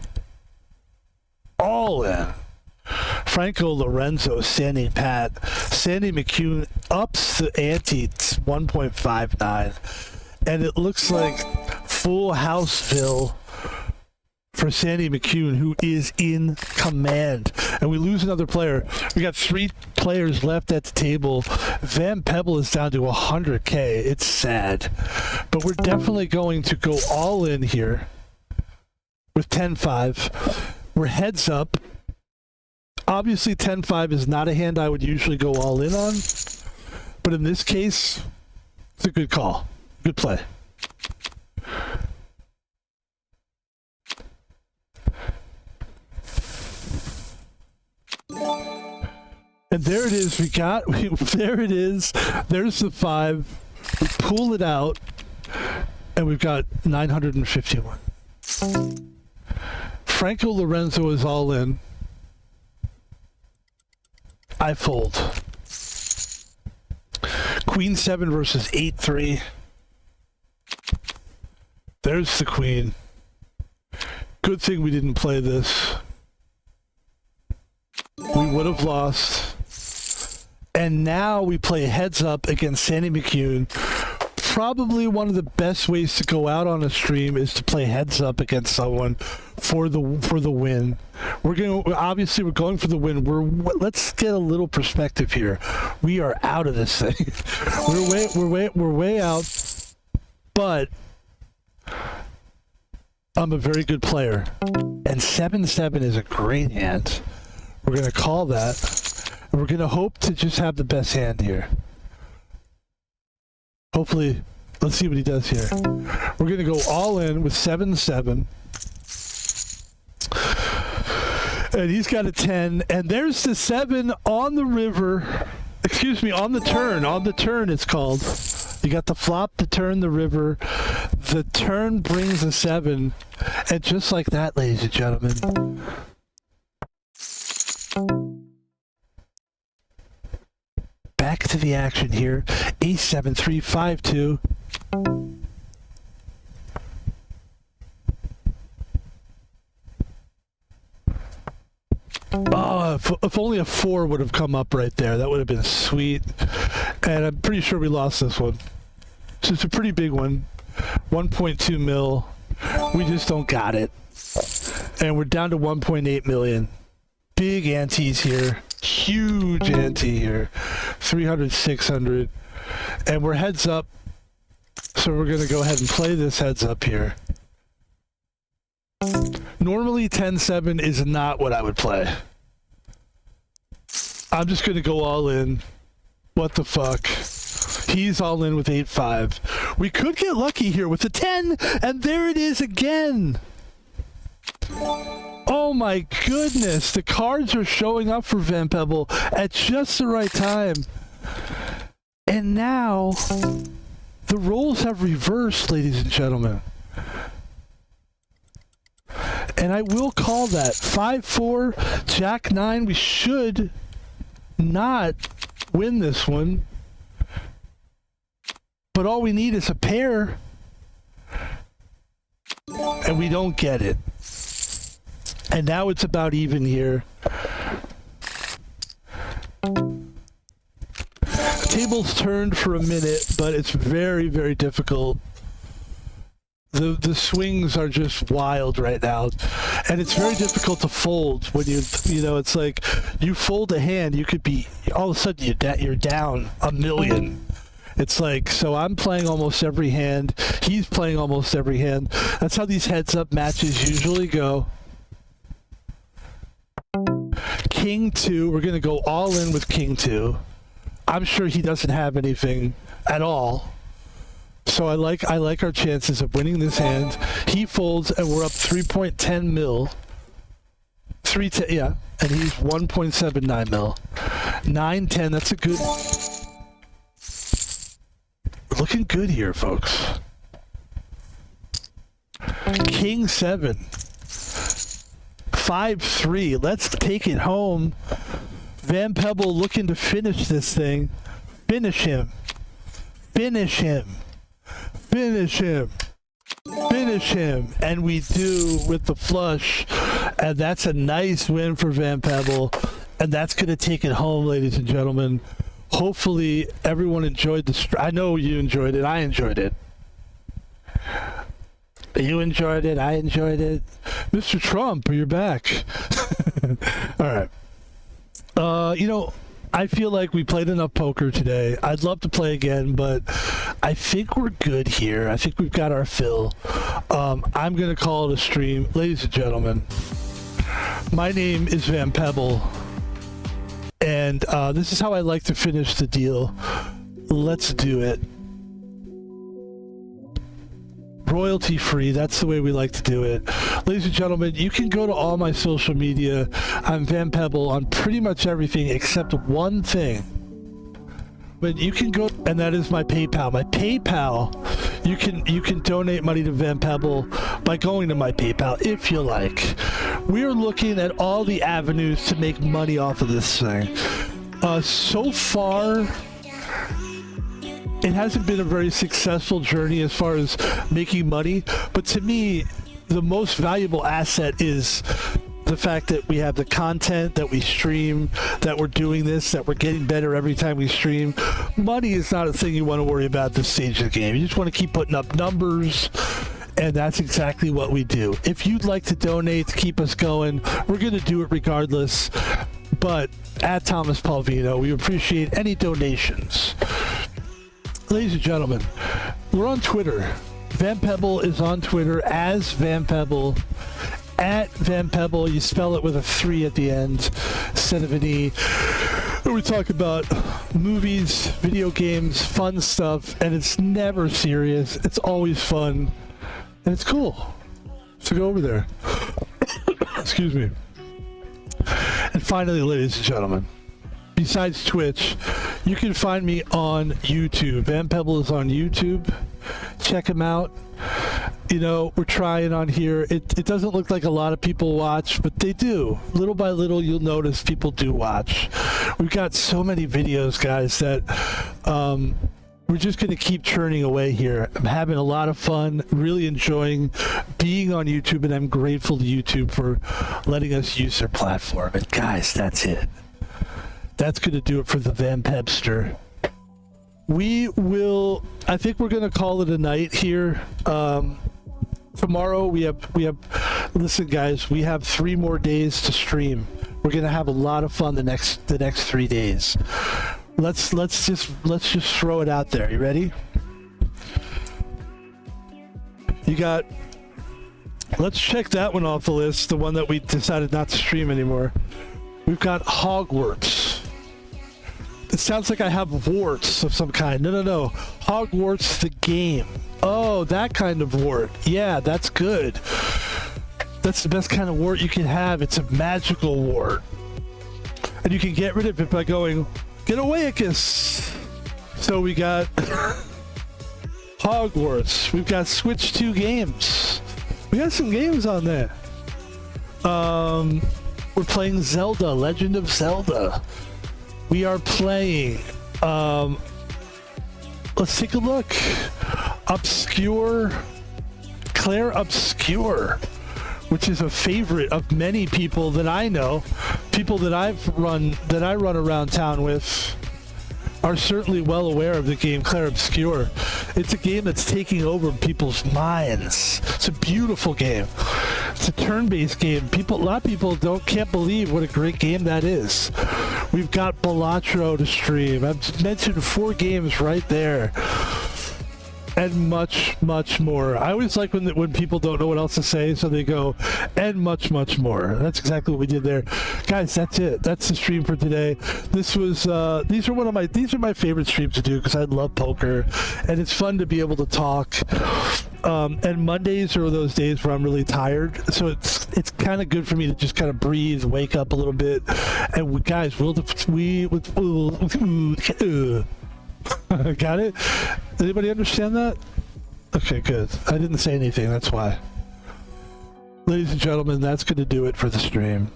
all in. Franco Lorenzo standing pat. Sandy McCune ups the ante to 1.59. And it looks like Full Houseville for Sandy McCune, who is in command. And we lose another player. We got 3 players left at the table. Van Pebble is down to 100K. It's sad. But we're definitely going to go all in here with 10-5. We're heads up. Obviously, 10-5 is not a hand I would usually go all in on. But in this case, it's a good call. Good play. And there it is. There it is. There's the 5. We pull it out, and we've got 951. Franco Lorenzo is all in. I fold. Queen 7 versus 8-3. There's the queen. Good thing we didn't play this. We would have lost. And now we play heads up against Sandy McCune. Probably one of the best ways to go out on a stream is to play heads up against someone for the win. We're going for the win. Let's get a little perspective here. We are out of this thing. We're way out. But I'm a very good player, and 7-7 is a great hand. We're going to call that. And we're going to hope to just have the best hand here. Hopefully, let's see what he does here. We're going to go all in with 7-7. And he's got a 10. And there's the 7 on the river. Excuse me, on the turn. On the turn, it's called. You got the flop, the turn, the river. The turn brings a 7. And just like that, ladies and gentlemen, back to the action here. A7, 3, 5, 2. Oh, if only a 4 would have come up right there, that would have been sweet. And I'm pretty sure we lost this one. So it's a pretty big one. 1.2 mil. We just don't got it. And we're down to 1.8 million. Big antes here. Huge ante here. 300, 600. And we're heads up. So we're going to go ahead and play this heads up here. Normally 10-7 is not what I would play. I'm just going to go all in. What the fuck? He's all in with 8-5. We could get lucky here with the 10, and there it is again. Oh Oh my goodness, the cards are showing up for Van Pebble at just the right time. And now, the roles have reversed, ladies and gentlemen. And I will call that 5-4, Jack 9. We should not win this one. But all we need is a pair. And we don't get it. And now it's about even here. Table's turned for a minute, but it's very, very difficult. The swings are just wild right now, and it's very difficult to fold when you know it's like you fold a hand, you could be all of a sudden you're down a million. It's like, so I'm playing almost every hand, he's playing almost every hand. That's how these heads-up matches usually go. King 2, we're gonna go all in with King 2. I'm sure he doesn't have anything at all. So I like our chances of winning this hand. He folds and we're up 3.10 mil. 310, yeah, and he's 1.79 mil. 9-10, that's a good. We're looking good here, folks. King 7. 5-3. Let's take it home. Van Pebble looking to finish this thing. Finish him. Finish him. Finish him. Finish him. And we do with the flush. And that's a nice win for Van Pebble. And that's going to take it home, ladies and gentlemen. Hopefully everyone enjoyed the I know you enjoyed it. I enjoyed it. You enjoyed it. I enjoyed it. Mr. Trump, you're back. All right. You know, I feel like we played enough poker today. I'd love to play again, but I think we're good here. I think we've got our fill. I'm going to call it a stream. Ladies and gentlemen, my name is Van Pebble, and this is how I like to finish the deal. Let's do it. Royalty free, that's the way we like to do it. Ladies and gentlemen, you can go to all my social media. I'm Van Pebble on pretty much everything except one thing. But you can go, and that is my PayPal. My PayPal, you can donate money to Van Pebble by going to my PayPal if you like. We are looking at all the avenues to make money off of this thing. So far, it hasn't been a very successful journey as far as making money, but to me, the most valuable asset is the fact that we have the content, that we stream, that we're doing this, that we're getting better every time we stream. Money is not a thing you want to worry about at this stage of the game. You just want to keep putting up numbers, and that's exactly what we do. If you'd like to donate to keep us going, we're going to do it regardless, but at Thomas Palvino, we appreciate any donations. Ladies and gentlemen, we're on Twitter. Van Pebble is on Twitter as Van Pebble. At Van Pebble, you spell it with a 3 at the end instead of an E. We talk about movies, video games, fun stuff, and it's never serious. It's always fun, and it's cool. So go over there. Excuse me. And finally, ladies and gentlemen, besides Twitch, you can find me on YouTube. Van Pebble is on YouTube. Check him out. You know, we're trying on here. It doesn't look like a lot of people watch, but they do. Little by little, you'll notice people do watch. We've got so many videos, guys, that we're just going to keep churning away here. I'm having a lot of fun, really enjoying being on YouTube, and I'm grateful to YouTube for letting us use their platform. And guys, that's it. That's going to do it for the Van Pebster. We will, I think we're going to call it a night here. Tomorrow we have, listen guys, we have 3 more days to stream. We're going to have a lot of fun the next 3 days. Let's just throw it out there. You ready? Let's check that one off the list, the one that we decided not to stream anymore. We've got Hogwarts. It sounds like I have warts of some kind. No. Hogwarts the game. Oh, that kind of wart. Yeah, that's good. That's the best kind of wart you can have. It's a magical wart. And you can get rid of it by going, get away, Ickis. So we got Hogwarts. We've got Switch 2 games. We got some games on there. We're playing Zelda, Legend of Zelda. We are playing, let's take a look. Claire Obscure, which is a favorite of many people that I know. People that I run around town with are certainly well aware of the game Claire Obscure. It's a game that's taking over people's minds. It's a beautiful game. It's a turn-based game. A lot of people can't believe what a great game that is. We've got Balatro to stream. I've mentioned 4 games right there. And much, much more. I always like when people don't know what else to say, so they go, and much, much more. That's exactly what we did there. Guys, that's it. That's the stream for today. This was, these are my favorite streams to do because I love poker, and it's fun to be able to talk. And Mondays are those days where I'm really tired, so it's kind of good for me to just kind of breathe, wake up a little bit. And guys, got it? Anybody understand that? Okay, good. I didn't say anything, that's why. Ladies and gentlemen, that's going to do it for the stream.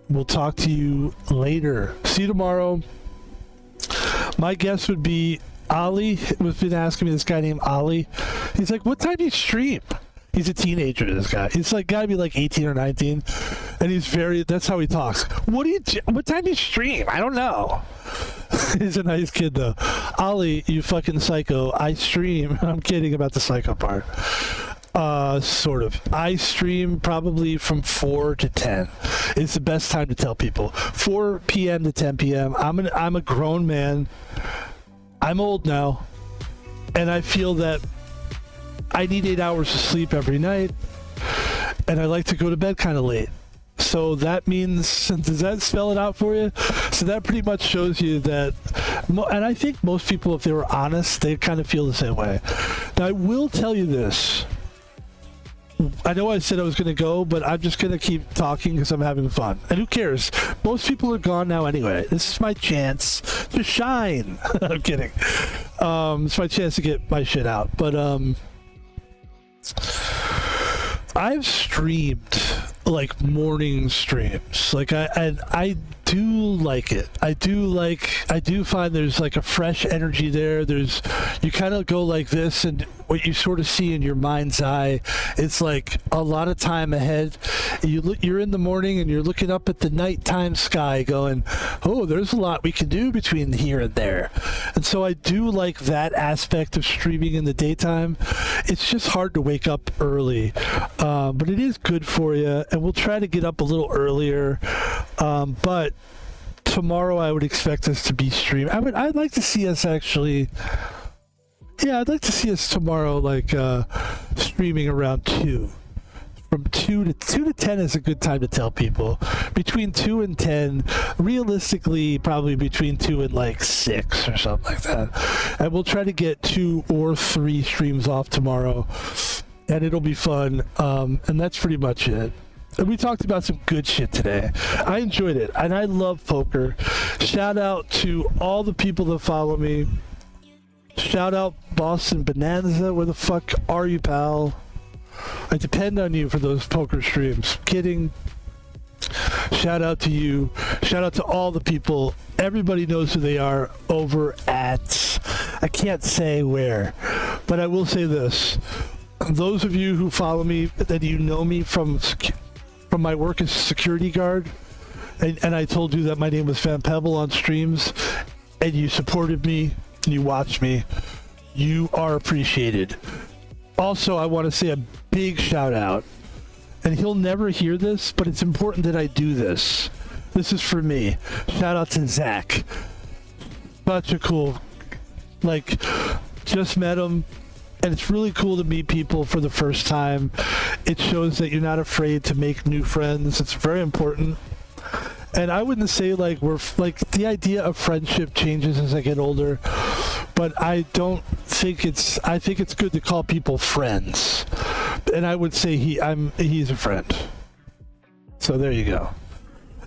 We'll talk to you later. See you tomorrow. My guess would be Ali. Was been asking me, this guy named Ali. He's like, what time do you stream? He's a teenager, this guy. He's like gotta be like 18 or 19. And that's how he talks. What time do you stream? I don't know. He's a nice kid though. Ali, you fucking psycho. I stream. I'm kidding about the psycho part. Sort of. I stream probably from 4 to 10. It's the best time to tell people. 4 p.m. to 10 p.m. I'm a grown man. I'm old now. And I feel that I need 8 hours of sleep every night. And I like to go to bed kind of late. So that means, does that spell it out for you? So that pretty much shows you that, and I think most people, if they were honest, they kind of feel the same way. Now, I will tell you this. I know I said I was going to go, but I'm just going to keep talking because I'm having fun. And who cares? Most people are gone now anyway. This is my chance to shine. I'm kidding. It's my chance to get my shit out. But I've streamed like morning streams. Like I do like it. I do find there's like a fresh energy there. You kind of go like this, and what you sort of see in your mind's eye, it's like a lot of time ahead. You're in the morning and you're looking up at the nighttime sky going, oh, there's a lot we can do between here and there. And so I do like that aspect of streaming in the daytime. It's just hard to wake up early, but it is good for you, and we'll try to get up a little earlier. But tomorrow I would expect us to be streaming. I'd like to see us actually. Yeah, I'd like to see us tomorrow, like streaming around 2. From 2 to 10 is a good time to tell people. Between 2 and 10, realistically, probably between 2 and like 6 or something like that. And we'll try to get 2 or 3 streams off tomorrow, and it'll be fun. And that's pretty much it. And we talked about some good shit today. I enjoyed it, and I love poker. Shout out to all the people that follow me. Shout out Boston Bonanza. Where the fuck are you, pal? I depend on you for those poker streams. Kidding. Shout out to you. Shout out to all the people. Everybody knows who they are over at, I can't say where, but I will say this. Those of you who follow me, that you know me from my work as a security guard, and I told you that my name was Fan Pebble on streams, and you supported me, and you watched me, you are appreciated. Also, I want to say a big shout out, and he'll never hear this, but it's important that I do this. This is for me. Shout out to Zach. Such a cool, just met him, and it's really cool to meet people for the first time. It shows that you're not afraid to make new friends. It's very important. And I wouldn't say the idea of friendship changes as I get older, but I think it's good to call people friends. and I would say he's a friend. So there you go.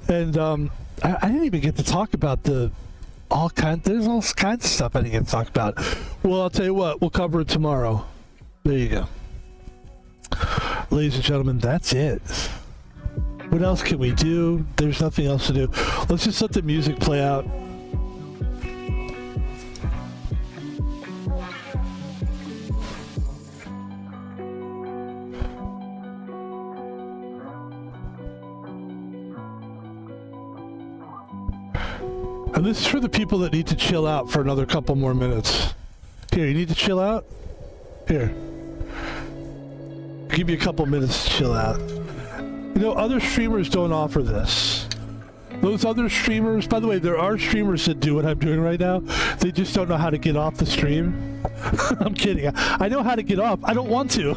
And I didn't even get to talk about there's all kinds of stuff I didn't get to talk about. Well, I'll tell you what, we'll cover it tomorrow. There you go. Ladies and gentlemen, that's it. What else can we do? There's nothing else to do. Let's just let the music play out. And this is for the people that need to chill out for another couple more minutes. Here, you need to chill out? Here. Give you a couple minutes to chill out. You know, other streamers don't offer this. Those other streamers, by the way, there are streamers that do what I'm doing right now. They just don't know how to get off the stream. I'm kidding. I know how to get off. I don't want to.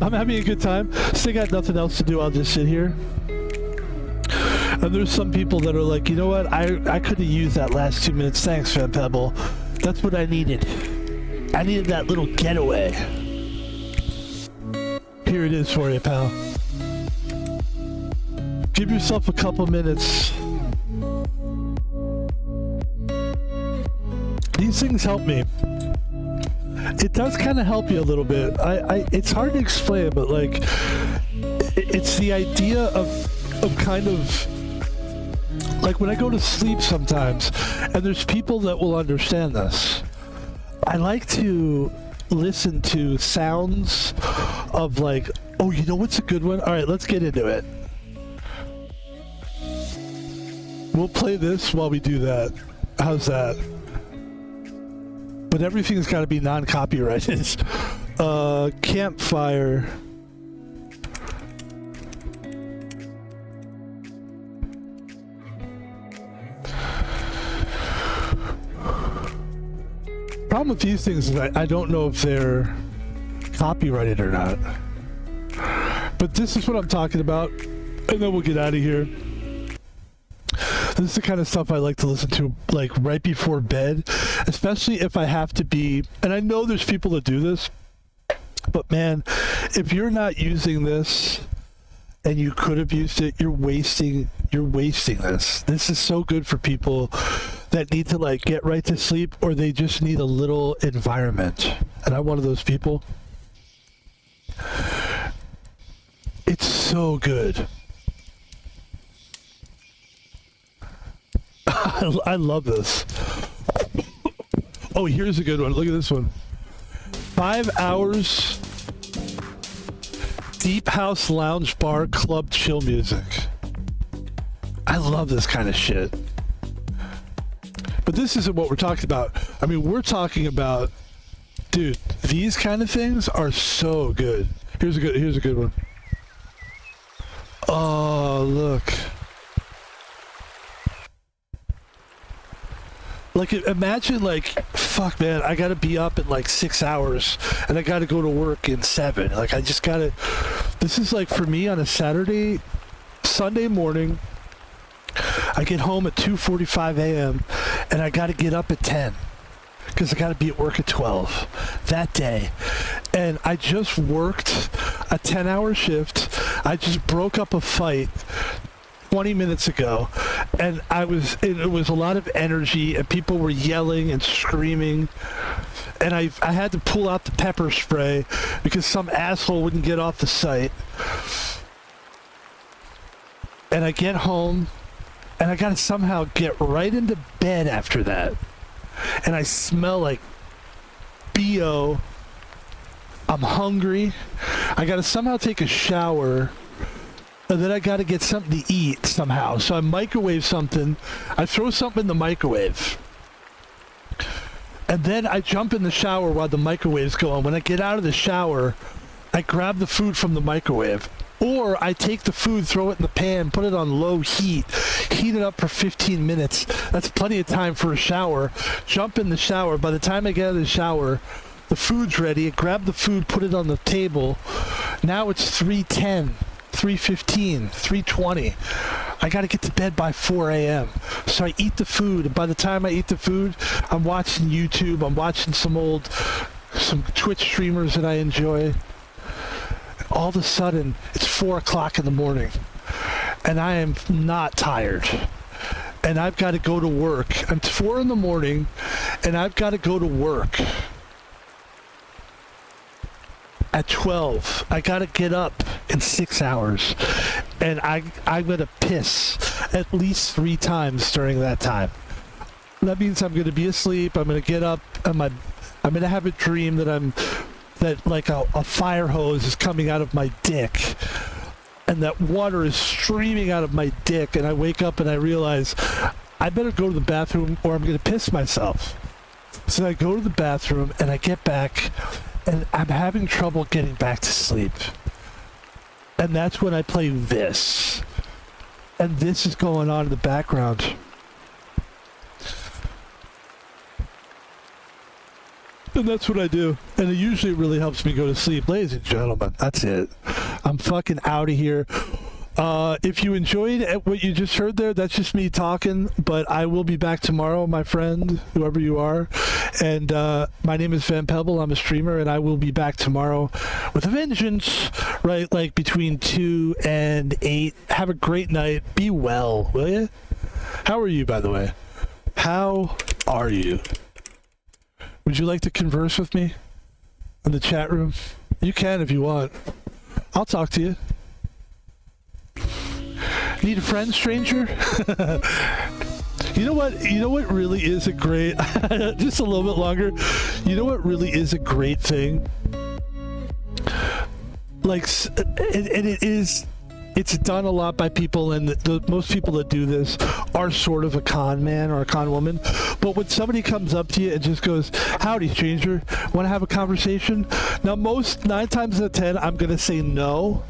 I'm having a good time. Still got nothing else to do. I'll just sit here. And there's some people that are like, you know what? I could have used that last 2 minutes. Thanks, Pebble. That's what I needed. I needed that little getaway. Here it is for you, pal. Give yourself a couple minutes. These things help me. It does kind of help you a little bit. It's hard to explain, but like, it's the idea of kind of like when I go to sleep sometimes, and there's people that will understand this. I like to listen to sounds of like, oh, you know what's a good one? All right, let's get into it. We'll play this while we do that. How's that? But everything's got to be non-copyrighted. Campfire. Problem with these things is I don't know if they're copyrighted or not. But this is what I'm talking about, and then we'll get out of here. This is the kind of stuff I like to listen to, like right before bed, especially if I have to be, and I know there's people that do this, but man, if you're not using this and you could have used it, you're wasting this. This is so good for people that need to like get right to sleep, or they just need a little environment. And I'm one of those people. It's so good. I love this. Oh, here's a good one. Look at this one. 5 hours deep house lounge bar club chill music. I love this kind of shit. But this isn't what we're talking about. I mean, we're talking about, dude, these kind of things are so good. Here's a good one. Oh, look. Like, imagine, like, fuck, man, I gotta be up in, like, 6 hours, and I gotta go to work in 7. Like, I just gotta... This is, like, for me on a Sunday morning, I get home at 2:45 a.m., and I gotta get up at 10, because I gotta be at work at 12 that day. And I just worked a 10-hour shift. I just broke up a fight 20 minutes ago, and it was a lot of energy, and people were yelling and screaming, and I had to pull out the pepper spray because some asshole wouldn't get off the site. And I get home, and I gotta somehow get right into bed after that, and I smell like BO. I'm hungry. I gotta somehow take a shower, and then I gotta get something to eat somehow. So I microwave something. I throw something in the microwave. And then I jump in the shower while the microwave's going. When I get out of the shower, I grab the food from the microwave. Or I take the food, throw it in the pan, put it on low heat, heat it up for 15 minutes. That's plenty of time for a shower. Jump in the shower. By the time I get out of the shower, the food's ready. I grab the food, put it on the table. Now it's 3:10. 3:15, 3:20. I got to get to bed by 4 a.m. So I eat the food. And by the time I eat the food, I'm watching YouTube. I'm watching some Twitch streamers that I enjoy. all of a sudden it's 4 o'clock in the morning and I am not tired. And I've got to go to work. It's 4 in the morning and I've got to go to work at 12. I got to get up in 6 hours. And I'm going to piss at least 3 times during that time. That means I'm going to be asleep. I'm going to get up and I'm going to have a dream that like a fire hose is coming out of my dick. And that water is streaming out of my dick, and I wake up and I realize I better go to the bathroom or I'm going to piss myself. So I go to the bathroom and I get back and I'm having trouble getting back to sleep. And that's when I play this. And this is going on in the background. And that's what I do. And it usually really helps me go to sleep. Ladies and gentlemen, that's it. I'm fucking out of here. If you enjoyed what you just heard there, that's just me talking. But I will be back tomorrow, my friend, whoever you are. And my name is Pebble. I'm a streamer, and I will be back tomorrow with a vengeance, right? Like between 2 and 8. Have a great night. Be well, will you? How are you, by the way? How are you? Would you like to converse with me in the chat room? You can if you want. I'll talk to you. Need a friend, stranger? You know what? You know what really is a great... just a little bit longer. You know what really is a great thing? Like, it is... It's done a lot by people, and most people that do this are sort of a con man or a con woman. But when somebody comes up to you and just goes, "Howdy, stranger, want to have a conversation?" Now, 9 times out of 10, I'm going to say no.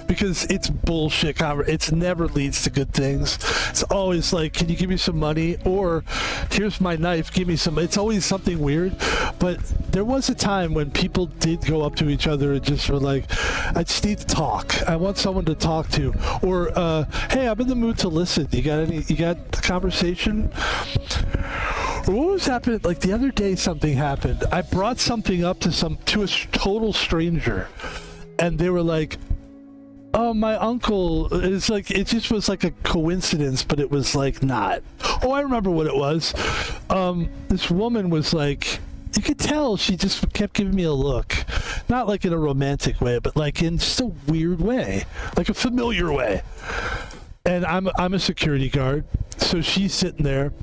Because it's bullshit. It never leads to good things. It's always like, "Can you give me some money?" Or, "Here's my knife, give me some." It's always something weird. But there was a time when people did go up to each other and just were like, "I just need to talk. I want someone to talk to." Or, "Hey, I'm in the mood to listen. You got a conversation?" Or what was happening? Like the other day, something happened. I brought something up to a total stranger, and they were like, "Oh, my uncle." It's like, it just was like a coincidence, but it was like not. Oh, I remember what it was. This woman was like, you could tell she just kept giving me a look. Not like in a romantic way, but like in just a weird way. Like a familiar way. And I'm a security guard. So she's sitting there.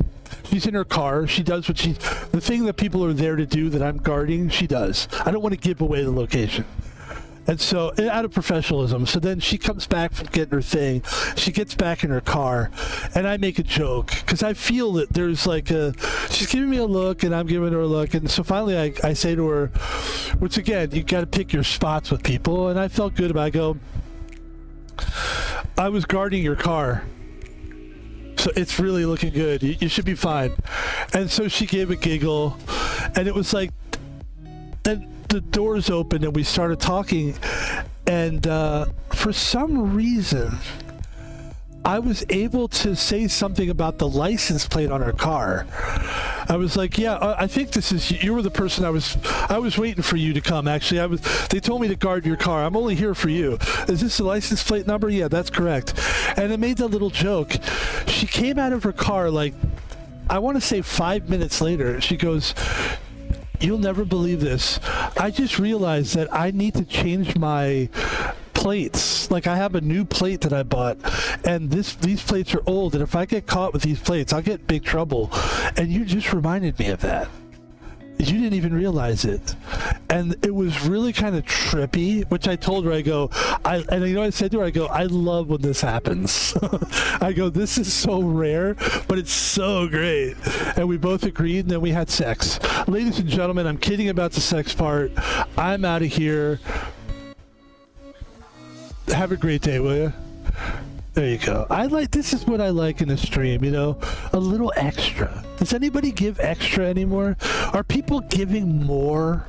She's in her car. She does the thing that people are there to do that I'm guarding, she does. I don't want to give away the location. And so, out of professionalism, so then she comes back from getting her thing. She gets back in her car, and I make a joke because I feel that there's like she's giving me a look, and I'm giving her a look. And so finally, I say to her, which again, you got to pick your spots with people. And I felt good about it. I go, "I was guarding your car, so it's really looking good. You should be fine." And so she gave a giggle, and it was like, and the doors opened and we started talking, and for some reason I was able to say something about the license plate on her car. I was like, "Yeah, I think you were the person I was waiting for you to come. Actually, they told me to guard your car. I'm only here for you. Is this the license plate number?" "Yeah, that's correct." And I made that little joke. She came out of her car like, I want to say 5 minutes later. She goes, "You'll never believe this. I just realized that I need to change my plates. Like, I have a new plate that I bought, and these plates are old, and if I get caught with these plates, I'll get in big trouble. And you just reminded me of that. You didn't even realize it." And it was really kind of trippy, which I told her, I go, and you know what I said to her? I go, "I love when this happens." I go, "This is so rare, but it's so great." And we both agreed, and then we had sex. Ladies and gentlemen, I'm kidding about the sex part. I'm out of here. Have a great day, will you? There you go. This is what I like in a stream, a little extra. Does anybody give extra anymore? Are people giving more?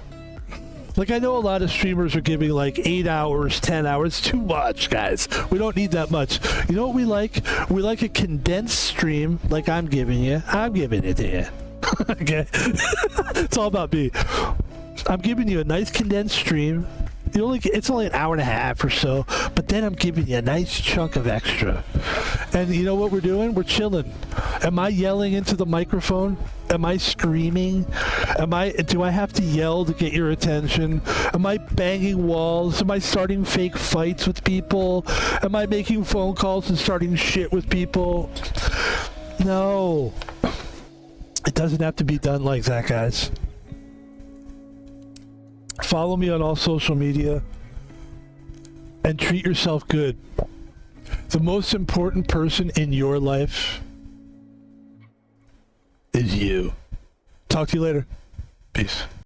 Like, I know a lot of streamers are giving like 8 hours, 10 hours. Too much, guys. We don't need that much. You know what we like? We like a condensed stream like I'm giving you. I'm giving it to you. Okay? It's all about me. I'm giving you a nice condensed stream. It's only an hour and a half or so, but then I'm giving you a nice chunk of extra. And you know what we're doing? We're chilling. Am I yelling into the microphone? Am I screaming? Do I have to yell to get your attention? Am I banging walls? Am I starting fake fights with people? Am I making phone calls and starting shit with people? No. It doesn't have to be done like that, guys. Follow me on all social media and treat yourself good. The most important person in your life is you. Talk to you later. Peace.